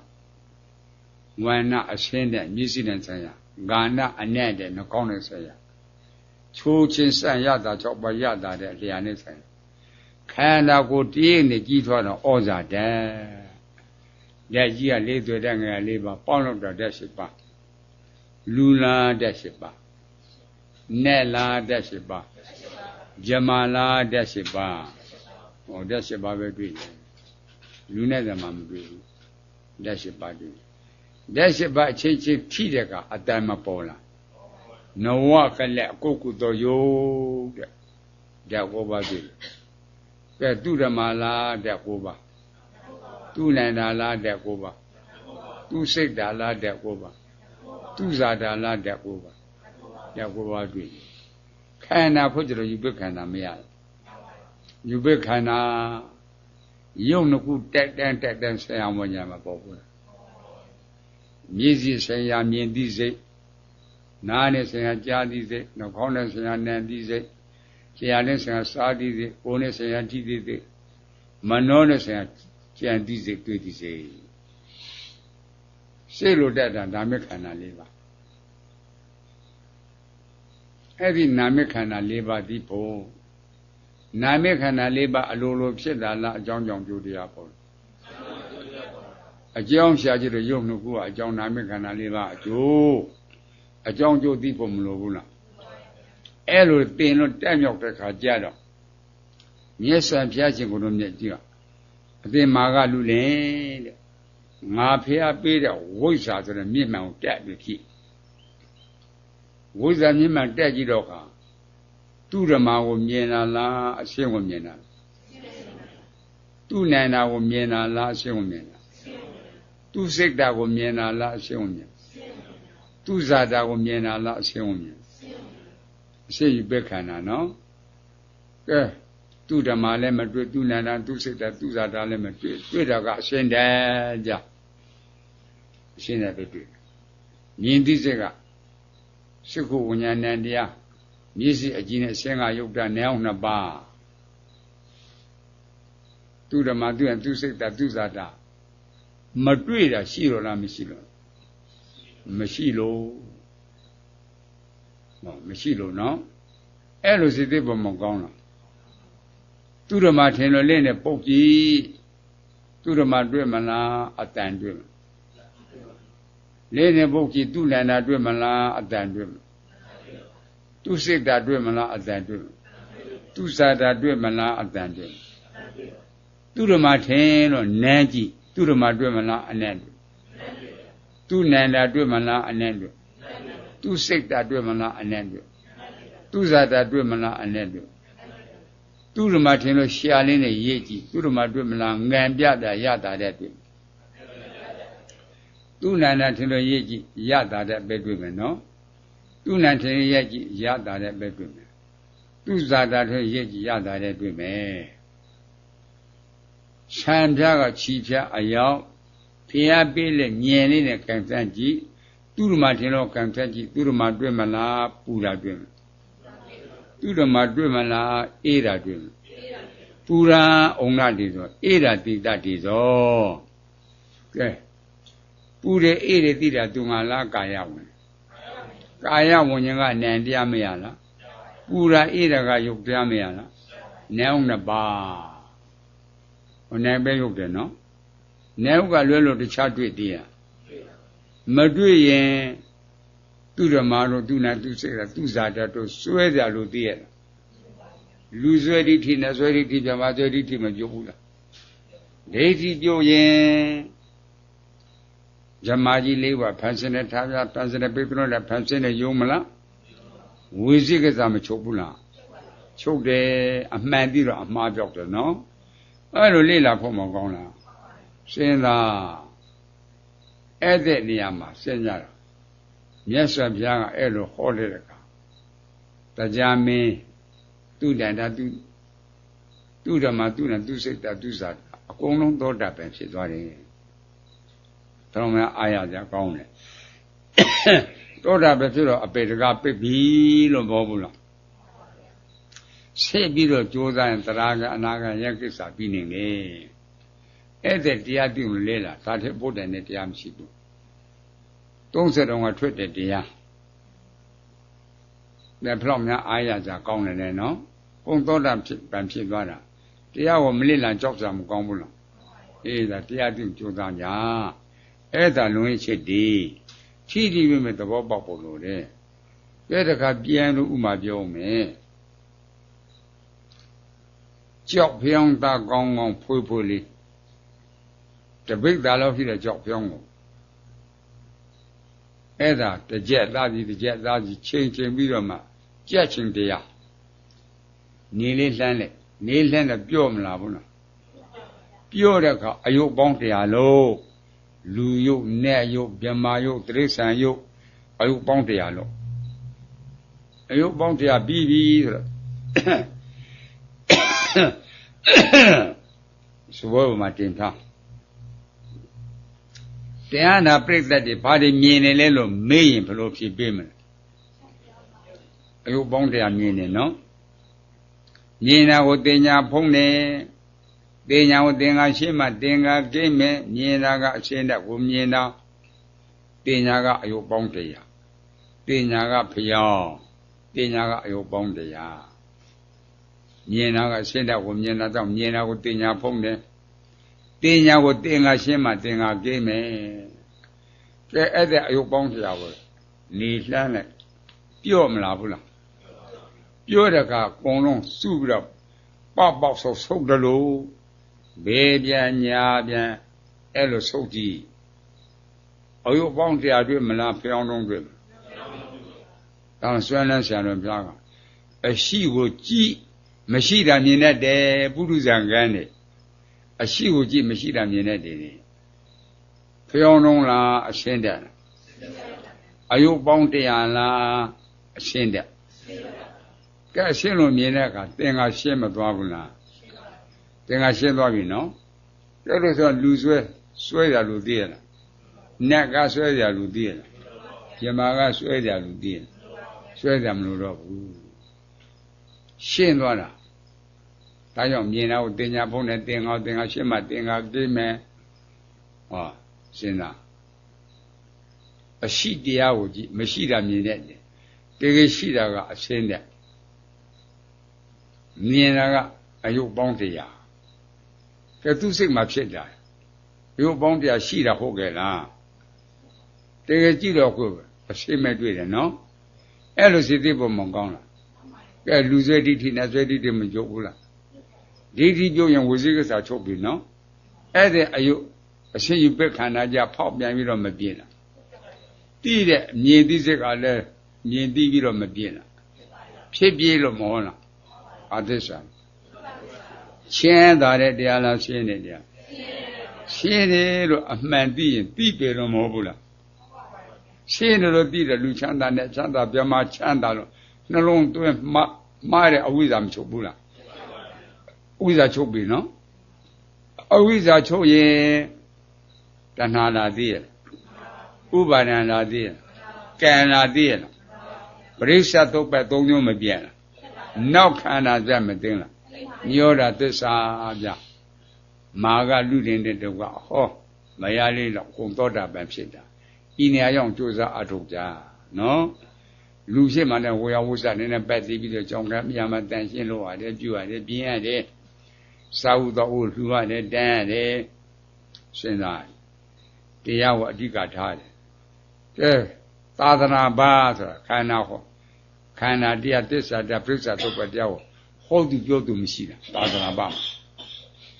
ဝန္နာအရှင်းတဲ့မျက်စိနဲ့ဆိုင်ရာဂာနအနဲ့တဲ့နှကောင်းနဲ့ဆိုင်ရာချိုးချင်းဆန့်ရတာကြောင့်ပါရတာတဲ့လျာနဲ့ဆိုင်ခန္ဓာကိုတည်နေကြီးထွားတော့ဩဇာတဲ့လက်ကြီးကလေးတွေ့တဲ့ငယ်လေးပါပေါင်းလို့တော့တဲ့ရှိပါလူလာတဲ့ရှိပါနဲ့လာတဲ့ရှိပါဂျမာလာတဲ့ရှိပါဟောတဲ့ရှိပါပဲတွေ့တယ်လူနဲ့တည်းမှမတွေ့ဘူးတဲ့ရှိပါတွေ့လက်ရှိပါချင်းချင်းဖြိတဲ့ကအတန်မပေါ်လာနဝကလည်းအကုတ်ကုတော်ယုတ်တဲ့ဓာတ်ကိုပါပြီကဲသူဓမ္မလားဓာတ်ကိုပါသူနိုင်တာလားဓာတ်ကိုပါသူစိတ်တာလားဓာတ်ကိုပါသူဇာတာလားဓာတ်ကိုပါဓာတ်ကိုပါပြီခန္ဓာဖို့ကြတော့ယူပခန္ဓာမရယူပခန္ဓာယုံနှစ်ခုတက်တန်းဆရာမညာမှာပေါ်ဘူးမျက်စိဆိုင်ရာမြင်သိစိတ်နားနဲ့ဆိုင်ရာကြားသိစိတ်နှာခေါင်းနဲ့ဆိုင်ရာနားသိစိတ်ခြေရနဲ့ဆိုင်ရာစားသိစိတ်ကိုယ်နဲ့ဆိုင်ရာထိသိစိတ်မနောနဲ့ဆိုင်ရာကြံသိစိတ်တွေ့သိစိတ်စိတ်လိုတတ်တာနာမခန္ဓာ၄ပါးအဲ့ဒီနာမခန္ဓာ၄ပါးဒီဖို့နာမခန္ဓာ၄ပါးအလိုလိုဖြစ်တာလားအကြောင်းကြောင့်ကြိုးတရားပေါ့ အကြောင်းရှာကြည့်လို့ယုံနှုတ်ကူကအကြောင်းနာမည်ခန္ဓာလေးပါအကျိုးအကြောင်းကျိုးသိဖို့မလိုဘူးလားအဲ့လိုသင်လို့တက်မြောက်တဲ့ခါကြတော့မျက်စံဖျားခြင်းကိုတော့မျက်ကြည့်အသင်မာကလူလင်တဲ့ငါဖျားပေးတဲ့ဝိဇ္ဇာဆိုတဲ့မြင့်မှန်ကိုတက်ပြီးကြည့်ဝိဇ္ဇာမြင့်မှန်တက်ကြည့်တော့ခါသူဓမ္မကိုမြင်လာလားအရှင်းကိုမြင်လာသူနန္ဒာကိုမြင်လာလားအရှင်းကိုမြင်လာသူစိတ်ဓာတ်ကိုမြင်လာလားအရှင်းကိုမြင်သူဇာတာကိုမြင်လာလားအရှင်းကိုမြင်အရှင်းယူပဲခန္ဓာနော်ကဲသူဓမ္မလည်းမတွေ့သူနန္ဒာသူစိတ်ဓာတ်သူဇာတာလည်းမတွေ့တွေ့တာကအရှင်းတယ်ကြအရှင်းတယ်ပဲတွေ့မြင်သိစိတ်ကစိတ်ကိုဝိညာဏံတရားမျက်စိအကြည့်နဲ့အရှင်းကယုတ်တာနည်းအောင်နှစ်ပါးသူဓမ္မသူသူစိတ်ဓာတ်သူဇာတာမတွေ့တာရှိတော့လားမရှိလို့မရှိလို့မရှိလို့နော်အဲ့လိုစိတ်သိပေါ်မကောင်းလားသူဓမ္မထင်လို့လေးနဲ့ပုတ်ကြည့်သူဓမ္မတွေ့မလားအတန်တွေ့မလားလေးနဲ့ပုတ်ကြည့်သူနန္ဒာတွေ့မလားအတန်တွေ့မလားသူစိတ်ဓာတ်တွေ့မလားအတန်တွေ့မလားသူဇာတာတွေ့မလားအတန်တွေ့သူဓမ္မထင်လို့နန်းကြည့်သူဓမ္မတွေ့မလားအနက်တွေ့သူနန္ဒာတွေ့မလားအနက်တွေ့သူစိတ်ဓာတ်တွေ့မလားအနက်တွေ့သူဇာတာတွေ့မလားအနက်တွေ့သူဓမ္မထင်လို့ရှာလင်းနဲ့ရေးကြည့်သူဓမ္မတွေ့မလားငံပြတာရတာတဲ့တွေ့သူနန္ဒာထင်လို့ရေးကြည့်ရတာတဲ့ပဲတွေ့မယ်နော်သူနန္ဒာထင်ရေးကြည့်ရတာတဲ့ပဲတွေ့မယ်သူဇာတာထင်ရေးကြည့်ရတာတဲ့တွေ့မယ်ခြံပြားကခြီပြားအယောက်ဖျားပေးလက်ညင်လေးနဲ့ကံစမ်းကြည့်သူဓမ္မထင်လို့ကံစမ်းကြည့်သူဓမ္မတွေ့မလားပူတာတွေ့မလားသူဓမ္မတွေ့မလားအေးတာတွေ့မလားပူရာဩင္ဏတိဆိုအေးတာတိတတိဆိုကဲပူတယ်အေးတယ်တိတာသူငါလားကာယဝင်ကာယဝင်ခြင်းကနံတရားမရလားပူရာအေးတာကယုတ်တရားမရလားနံနှစ်ပါးဟိုနိုင်ပဲရုပ်တယ်နော်နိုင်ကလွဲလို့တခြားတွေ့သေးရမတွေ့ရင်သူဓမ္မတို့သူနာသူစိတ်ကသူဇာတတို့စွဲကြလို့သိရလားလူစွဲဒိဋ္ဌိနဲ့စွဲဒိဋ္ဌိပြမစွဲဒိဋ္ဌိမပြုတ်ဘူးလားဒိဋ္ဌိပြုတ်ရင်ဇမာကြီးလေးပါဖန်ဆင်းတဲ့ထားပြဖန်ဆင်းတဲ့ပိပ္ပနောလည်းဖန်ဆင်းတဲ့ယုံမလားဝိသိကစားမချုပ်ဘူးလားချုပ်တယ်အမှန်ပြီးတော့အမှားပြောက်တယ်နော်အဲ့လိုလေ့လာဖို့မကောင်းလားစဉ်းစားအဲ့တဲ့နေရာမှာစဉ်းစားတာမြတ်စွာဘုရားကအဲ့လိုဟောတဲ့အခါတရားမင်းသူတန်တာသူဓမ္မသူနဲ့သူစိတ်တာသူစာအကုန်လုံးသောတာပန်ဖြစ်သွားတယ်တော်များအားရကြကောင်းတယ်သောတာပန်ဖြစ်တော့အပေတကပစ်ပြီလို့ပြောဘူးလားဆက်ပြီးတော့ကြိုးစားရင်တရားကအနာဂတ်ရဲ့ကိစ္စပြီးနေလေအဲ့ဒါတရားပြုလဲလားဒါထက်ဘုဒ္ဓနဲ့တရားမရှိဘူး30တောင်ကထွက်တဲ့တရားဒါဖလောက်များအားရကြကောင်းတယ်လေနော်ဘုံသောတာဖြစ်သွားတာတရားကိုမလစ်လံကြောက်ကြမကောင်းဘူးလားအေးဒါတရားပြုကြိုးစားကြအဲ့ဒါလွန်ရင်ချက်ဒီထိတိပဲမဲ့သဘောပေါက်ဖို့လို့တဲ့ကဲတခါပြန်လို့ဥမာပြောမယ်ကြောက်ဖြောင်းသားကောင်းကောင်းဖွေးဖွေးလေးတပိတ်သားလောက်ရှိတဲ့ကြောက်ဖြောင်းကိုအဲ့ဒါတစ်ကြက်သားစီတစ်ကြက်သားစီချိန်ပြီးတော့မှကြက်ချင်းတရားနေလေးလှမ်းလိုက်နေလှမ်းတော့ပြော့မလားဘူးလားပြော့တဲ့အခါအယုတ်ပေါင်း100လုံးလူယုတ်နတ်ယုတ်မြမာယုတ်တိရစ္ဆာန်ယုတ်အယုတ်ပေါင်း100လုံးအယုတ်ပေါင်း100ပြီးပြီဆိုတော့စဘောမှာတင်ထားတရားနာပြိဿတ်တွေဘာတွေမြင်နေလဲလို့မေးရင်ဘယ်လိုဖြေပေးမလဲအယုတ်ပေါင်း100မြင်နေနော်မြင်တာကိုတင်ညာဖုံးတယ်တင်ညာကိုတင်္ဂါရှင်းမှတင်္ဂါကိမ့်မယ်မြင်တာကအရှင်းတဲ့ကိုမြင်တာတင်ညာကအယုတ်ပေါင်း100တင်ညာကဖျောင်းတင်ညာကအယုတ်ပေါင်း100မြင်တာကရှင်းတဲ့ကိုမြင်တာတော့မြင်တာကိုတင်ညာဖုံးတယ် တင်ညာကိုတင်ငါရှင်းမှတင်ငါကိမယ်ကဲအဲ့တဲ့အယုတ်ပေါင်းတရားကိုနေလှမ်းလိုက်ပြော့မလားဘူးလားပြောတဲ့ကကုံလုံးစုပြီးတော့ပေါက်ဆုပ်တယ်လို့ဘေးပြန်ညာပြန်အဲ့လိုဆုပ်ကြည့်အယုတ်ပေါင်းတရားတွေ့မလားဖျောင်းတုံးတွေ့တောင်ဆွမ်းလန်းဆရာတော်ဘုရားကအရှိကိုကြည့်မရှိတာမြင်တတ်တယ်ပုရုဇံကန်းနေအရှိကိုကြည့်မရှိတာမြင်တတ်တယ်ဖျောင်းတုံးလားအရှင်းတက်အယုတ်ပေါင်းတရားလားအရှင်းတက်ကဲရှင်းလို့မြင်တဲ့အခါသင်္ဃာရှင်းမသွားဘူးလားသင်္ဃာရှင်းသွားပြီနော်ကျတော့ဆိုလူဆွဲရလူသိရလားနတ်ကဆွဲရလူသိရလားယမကဆွဲရလူသိရလားဆွဲရမလို့တော့ဘူးရှင်းသွားတာဒါကြောင့်မြင်တာကိုတင်ညာဖုံးနဲ့သင်္ဃာရှင်းမှသင်္ဃာသိမယ်ဟောရှင်းတာအရှိတရားကိုကြည့်မရှိတာမြင်တဲ့တကယ်ရှိတာကအရှင်းတဲ့မြင်တာကအယုတ်ပေါင်းတရားကဲသူစိတ်မှာဖြစ်တာအယုတ်ပေါင်းတရားရှိတာဟုတ်ကဲ့လားတကယ်ကြည့်တော့ကိုအရှင်းမဲ့တွေ့တယ်နော်အဲ့လိုစိတ်သိဖို့မကောင်းလားကဲလူဆွဲဒိဋ္ဌိနဲ့ဆွဲဒိဋ္ဌိမကြုတ်ဘူးလားဒိဋ္ဌိကြုတ်ရင်ဝိသိကိစ္စချုပ်ပြီနော်အဲ့တဲ့အယုတ်အရှင်းယူပက်ခန္ဓာကြဖောက်ပြန်ပြီးတော့မပြင်းလားတိတဲ့မြင်သိစိတ်ကလည်းမြင်သိပြီးတော့မပြင်းလားဖြစ်ပြေးလို့မဟုတ်လားအသစ္စာရှင်းတာတဲ့တရားလားရှင်းတယ်တရားရှင်းတယ်လို့အမှန်သိရင်သိပေတော့မဟုတ်ဘူးလားရှင်းတယ်လို့သိတယ်လူချမ်းသာနဲ့ချမ်းသာပြမချမ်းသာလို့နှလုံးသွင်းမှားတဲ့အဝိဇ္ဇာမချုပ်ဘူးလားအဝိဇ္ဇာချုပ်ပြီနော်အဝိဇ္ဇာချုပ်ရင်တဏှာလာသိရဥပါဒံလာသိရကံလာသိရပရိစ္ဆသုတ်ပတ်၃မျိုးမပြတ်လားနောက်ခန္ဓာစက်မသိလားညောတာသစ္စာပြမာကလူတင်တဲ့တုကဟောမရလေးတော့ကုံသောတာပန်ဖြစ်တာဤနေရာရောက်ကြိုးစားအထုတ်ကြနော်လူဖြစ်မှလည်းဝေယဝုစနဲ့ပတ်သိပြီးတော့ကြောင်းကမြာမတန်ရှင်းလို့ရတယ်ပြုရတယ်ပြင်းရတယ်စာဟုတော်ကိုလှူရတယ်တန်းရတယ်စဉ်းစားတရားကိုအဓိကထားတယ်ကဲသာသနာပါဆိုတာခန္ဓာဟောခန္ဓာတရားသစ္စာတရားပြိဿသုတ်ပတ်တရားကိုဟောသူပြောသူမရှိတာသာသနာပါ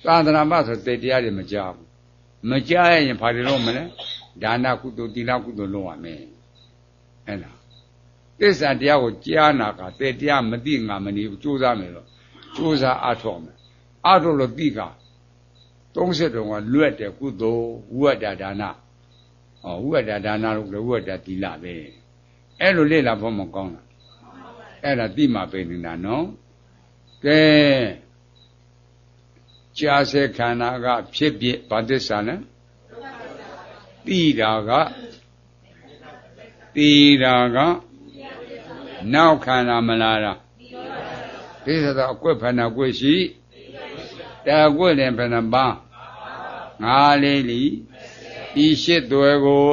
သာသနာပါဆိုတဲ့တရားတွေမကြားဘူးမကြားရင်ဘာတွေလုပ်မလဲဒါနကုသိုလ်သီလကုသိုလ်လုပ်ရမယ်အဲ့ဒါသစ္စာတရားကိုကြားနာကတဲ့တရားမသိငါမနေဘူးကြိုးစားမယ်လို့ကြိုးစားအားထုတ်မယ်အားထုတ်လို့သိက30တုံးကလွတ်တယ်ကုသိုလ်ဝိဝတ္တဒါနဝိဝတ္တဒါနလို့ဝိဝတ္တသီလပဲအဲ့လိုလေ့လာဖို့မကောင်းလားအဲ့ဒါသိမှပဲနေတာနော်ကဲကြာစေခန္ဓာကဖြစ်ဖြစ်ဗာသစ္စာလဲသိတာကနောက်ခန္ဓာမလားလားသိသောအကွက်ဖဏကွက်ရှိတာကွက်လည်းဖဏပန်းငါလေးလီဤရှိသွဲကို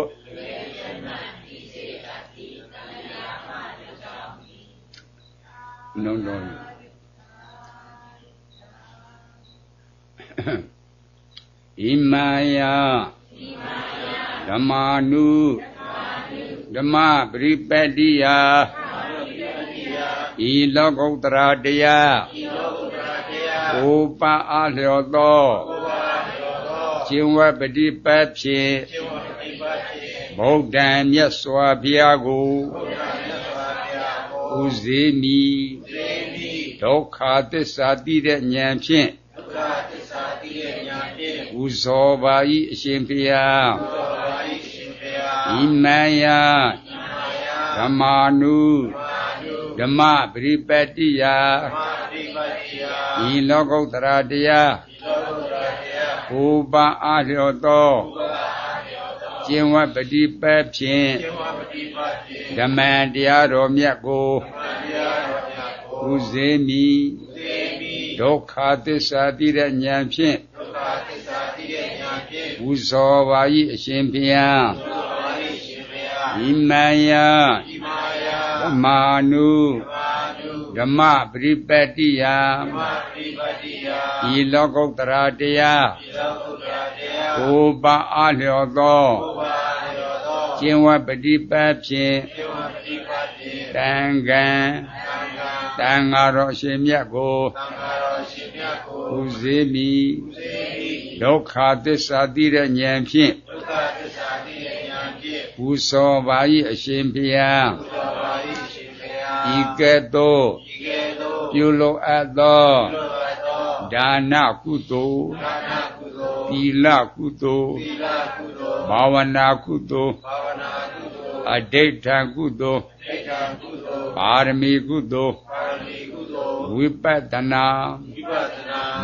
နှုံးတော်ဣမာယဓမ္မာနုဓမ္မပရိပတ္တိယဤလောကုတ္တရာတရားဥပအားလျော်သောရှင်ဝပฏิပတ်ဖြင့်ဗုဒ္ဓံမြတ်စွာဘုရားကိုဥစေမိဒုက္ခသစ္စာသိတဲ့ဉာဏ်ဖြင့်ဥဇောပါ၏အရှင်ဘုရားဣမယဓမ္မာနုဓမ္မပရိပတ္တိယဤလောကုတ္တရာတရားဥပအားလျော်သောကျင့်ဝတ်ပฏิပတ်ဖြင့်ဓမ္မတရားတော်မြတ်ကိုဥစေမိဒုက္ခသစ္စာသိတဲ့ဉာဏ်ဖြင့်ဥဇောပါ၏အရှင်ဘုရားဣမယဓမ္မာနုဓမ္မပရိပတ္တိယဤလောကုတ္တရာတရား ကိုပါအားလျော်သောကျင့်ဝတ်ပฏิပတ်ဖြင့်တန်ခံတန်ဃာတော်ရှင်မြတ်ကိုပူဇေမိဒုက္ခသစ္စာသိတဲ့ဉာဏ်ဖြင့်ပူဇော်ပါ၏အရှင်ဘုရားဤကဲ့သို့ပြုလုပ်အပ်သောဒါနကုသိုလ်သီလကုသိုလ်ဘာဝနာကုသိုလ်အဋိဋ္ဌံကုသိုလ်ပါရမီကုသိုလ်ဝိပဿနာ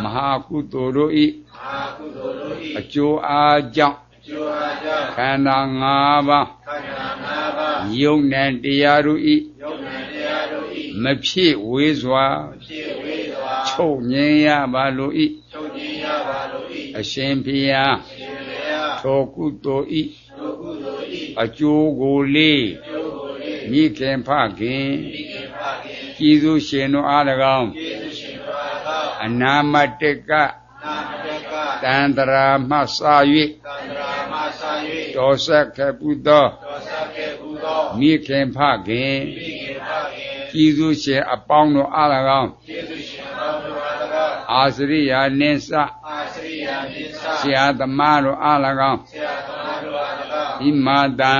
မဟာကုသိုလ်တို့၏အကျိုးအားကြောင့်ခန္ဓာ၅ပါးယုံနံတရားတို့၏မဖြစ်ဝေးစွာချုပ်ငြိမ်းရပါလို၏အရှင်ဘုရားထိုကုသိုလ်၏အကျိုးကိုလေးမိခင်ဖခင်ကျေးဇူးရှင်တို့အား၎င်းအနာမတကတန္တရာမှစ၍တော်ဆက်ခဲ့ပူသောမိခင်ဖခင်ကျေးဇူးရှင်အပေါင်းတို့အား၎င်းအာစရိယာနိစ္စဆရာသမားတို့အား၎င်းဣမာတံ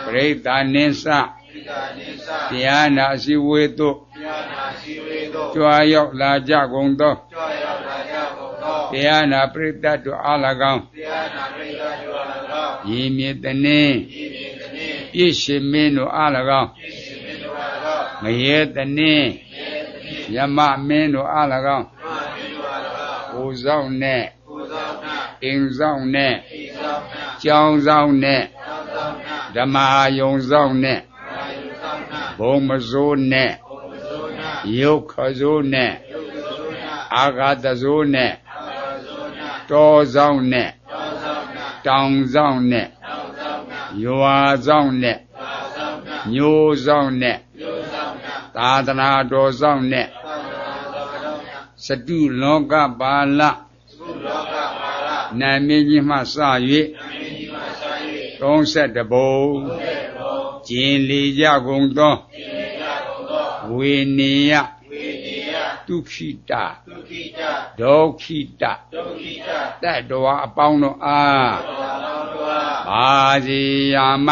ပရိသနိစ္စတရားနာစီဝေတုကြွားရောက်လာကြကုန်သောတရားနာပရိသတ်တို့အား၎င်းရည်မြစ်တနှင်းပြည့်ရှင်မင်းတို့အား၎င်းငရဲတနှင်းယမမင်းတို့အား၎င်းကိုဆောင်နဲ့အိမ်ဆောင်နဲ့ကျောင်းဆောင်နဲ့ဓမ္မယုံဆောင်နဲ့ဘုံမစိုးနဲ့ယုတ်ခစိုးနဲ့အာဂတစိုးနဲ့တောဆောင်နဲ့တောင်ဆောင်နဲ့ရွာဆောင်နဲ့မျိုးဆောင်နဲ့သာသနာတော်ဆောင်နဲ့စတုလောကပါဠနာမည်ကြီးမှစ၍32ဘုံကျင်လီကြကုန်သောဝေနေယဒုက္ခိတဒုက္ခိတတတ္တဝါအပေါင်းတို့အားပါစီယာမ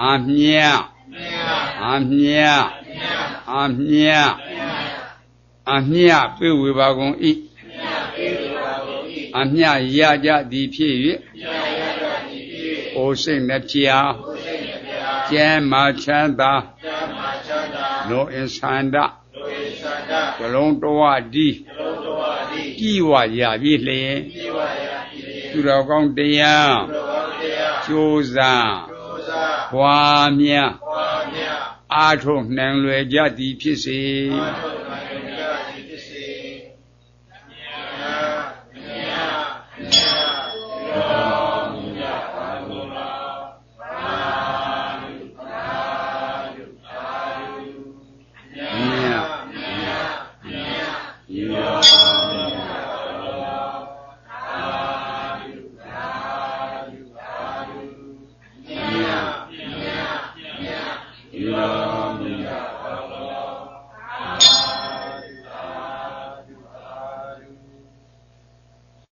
အမြတ်အမြတ်အမြတ်အမြတ်ပြေဝေပါကုန်၏အမြတ်ရကြသည်ဖြစ်၍အိုစိတ်နှပြကျမ်းမာချမ်းသာလောအင်ဆန္ဒဇလုံးတော်ဒီပြည်ဝရပြီလျင်သူတော်ကောင်းတရားကြိုးစားပွားများအားထုတ်နိုင်လွယ်ကြသည်ဖြစ်စေ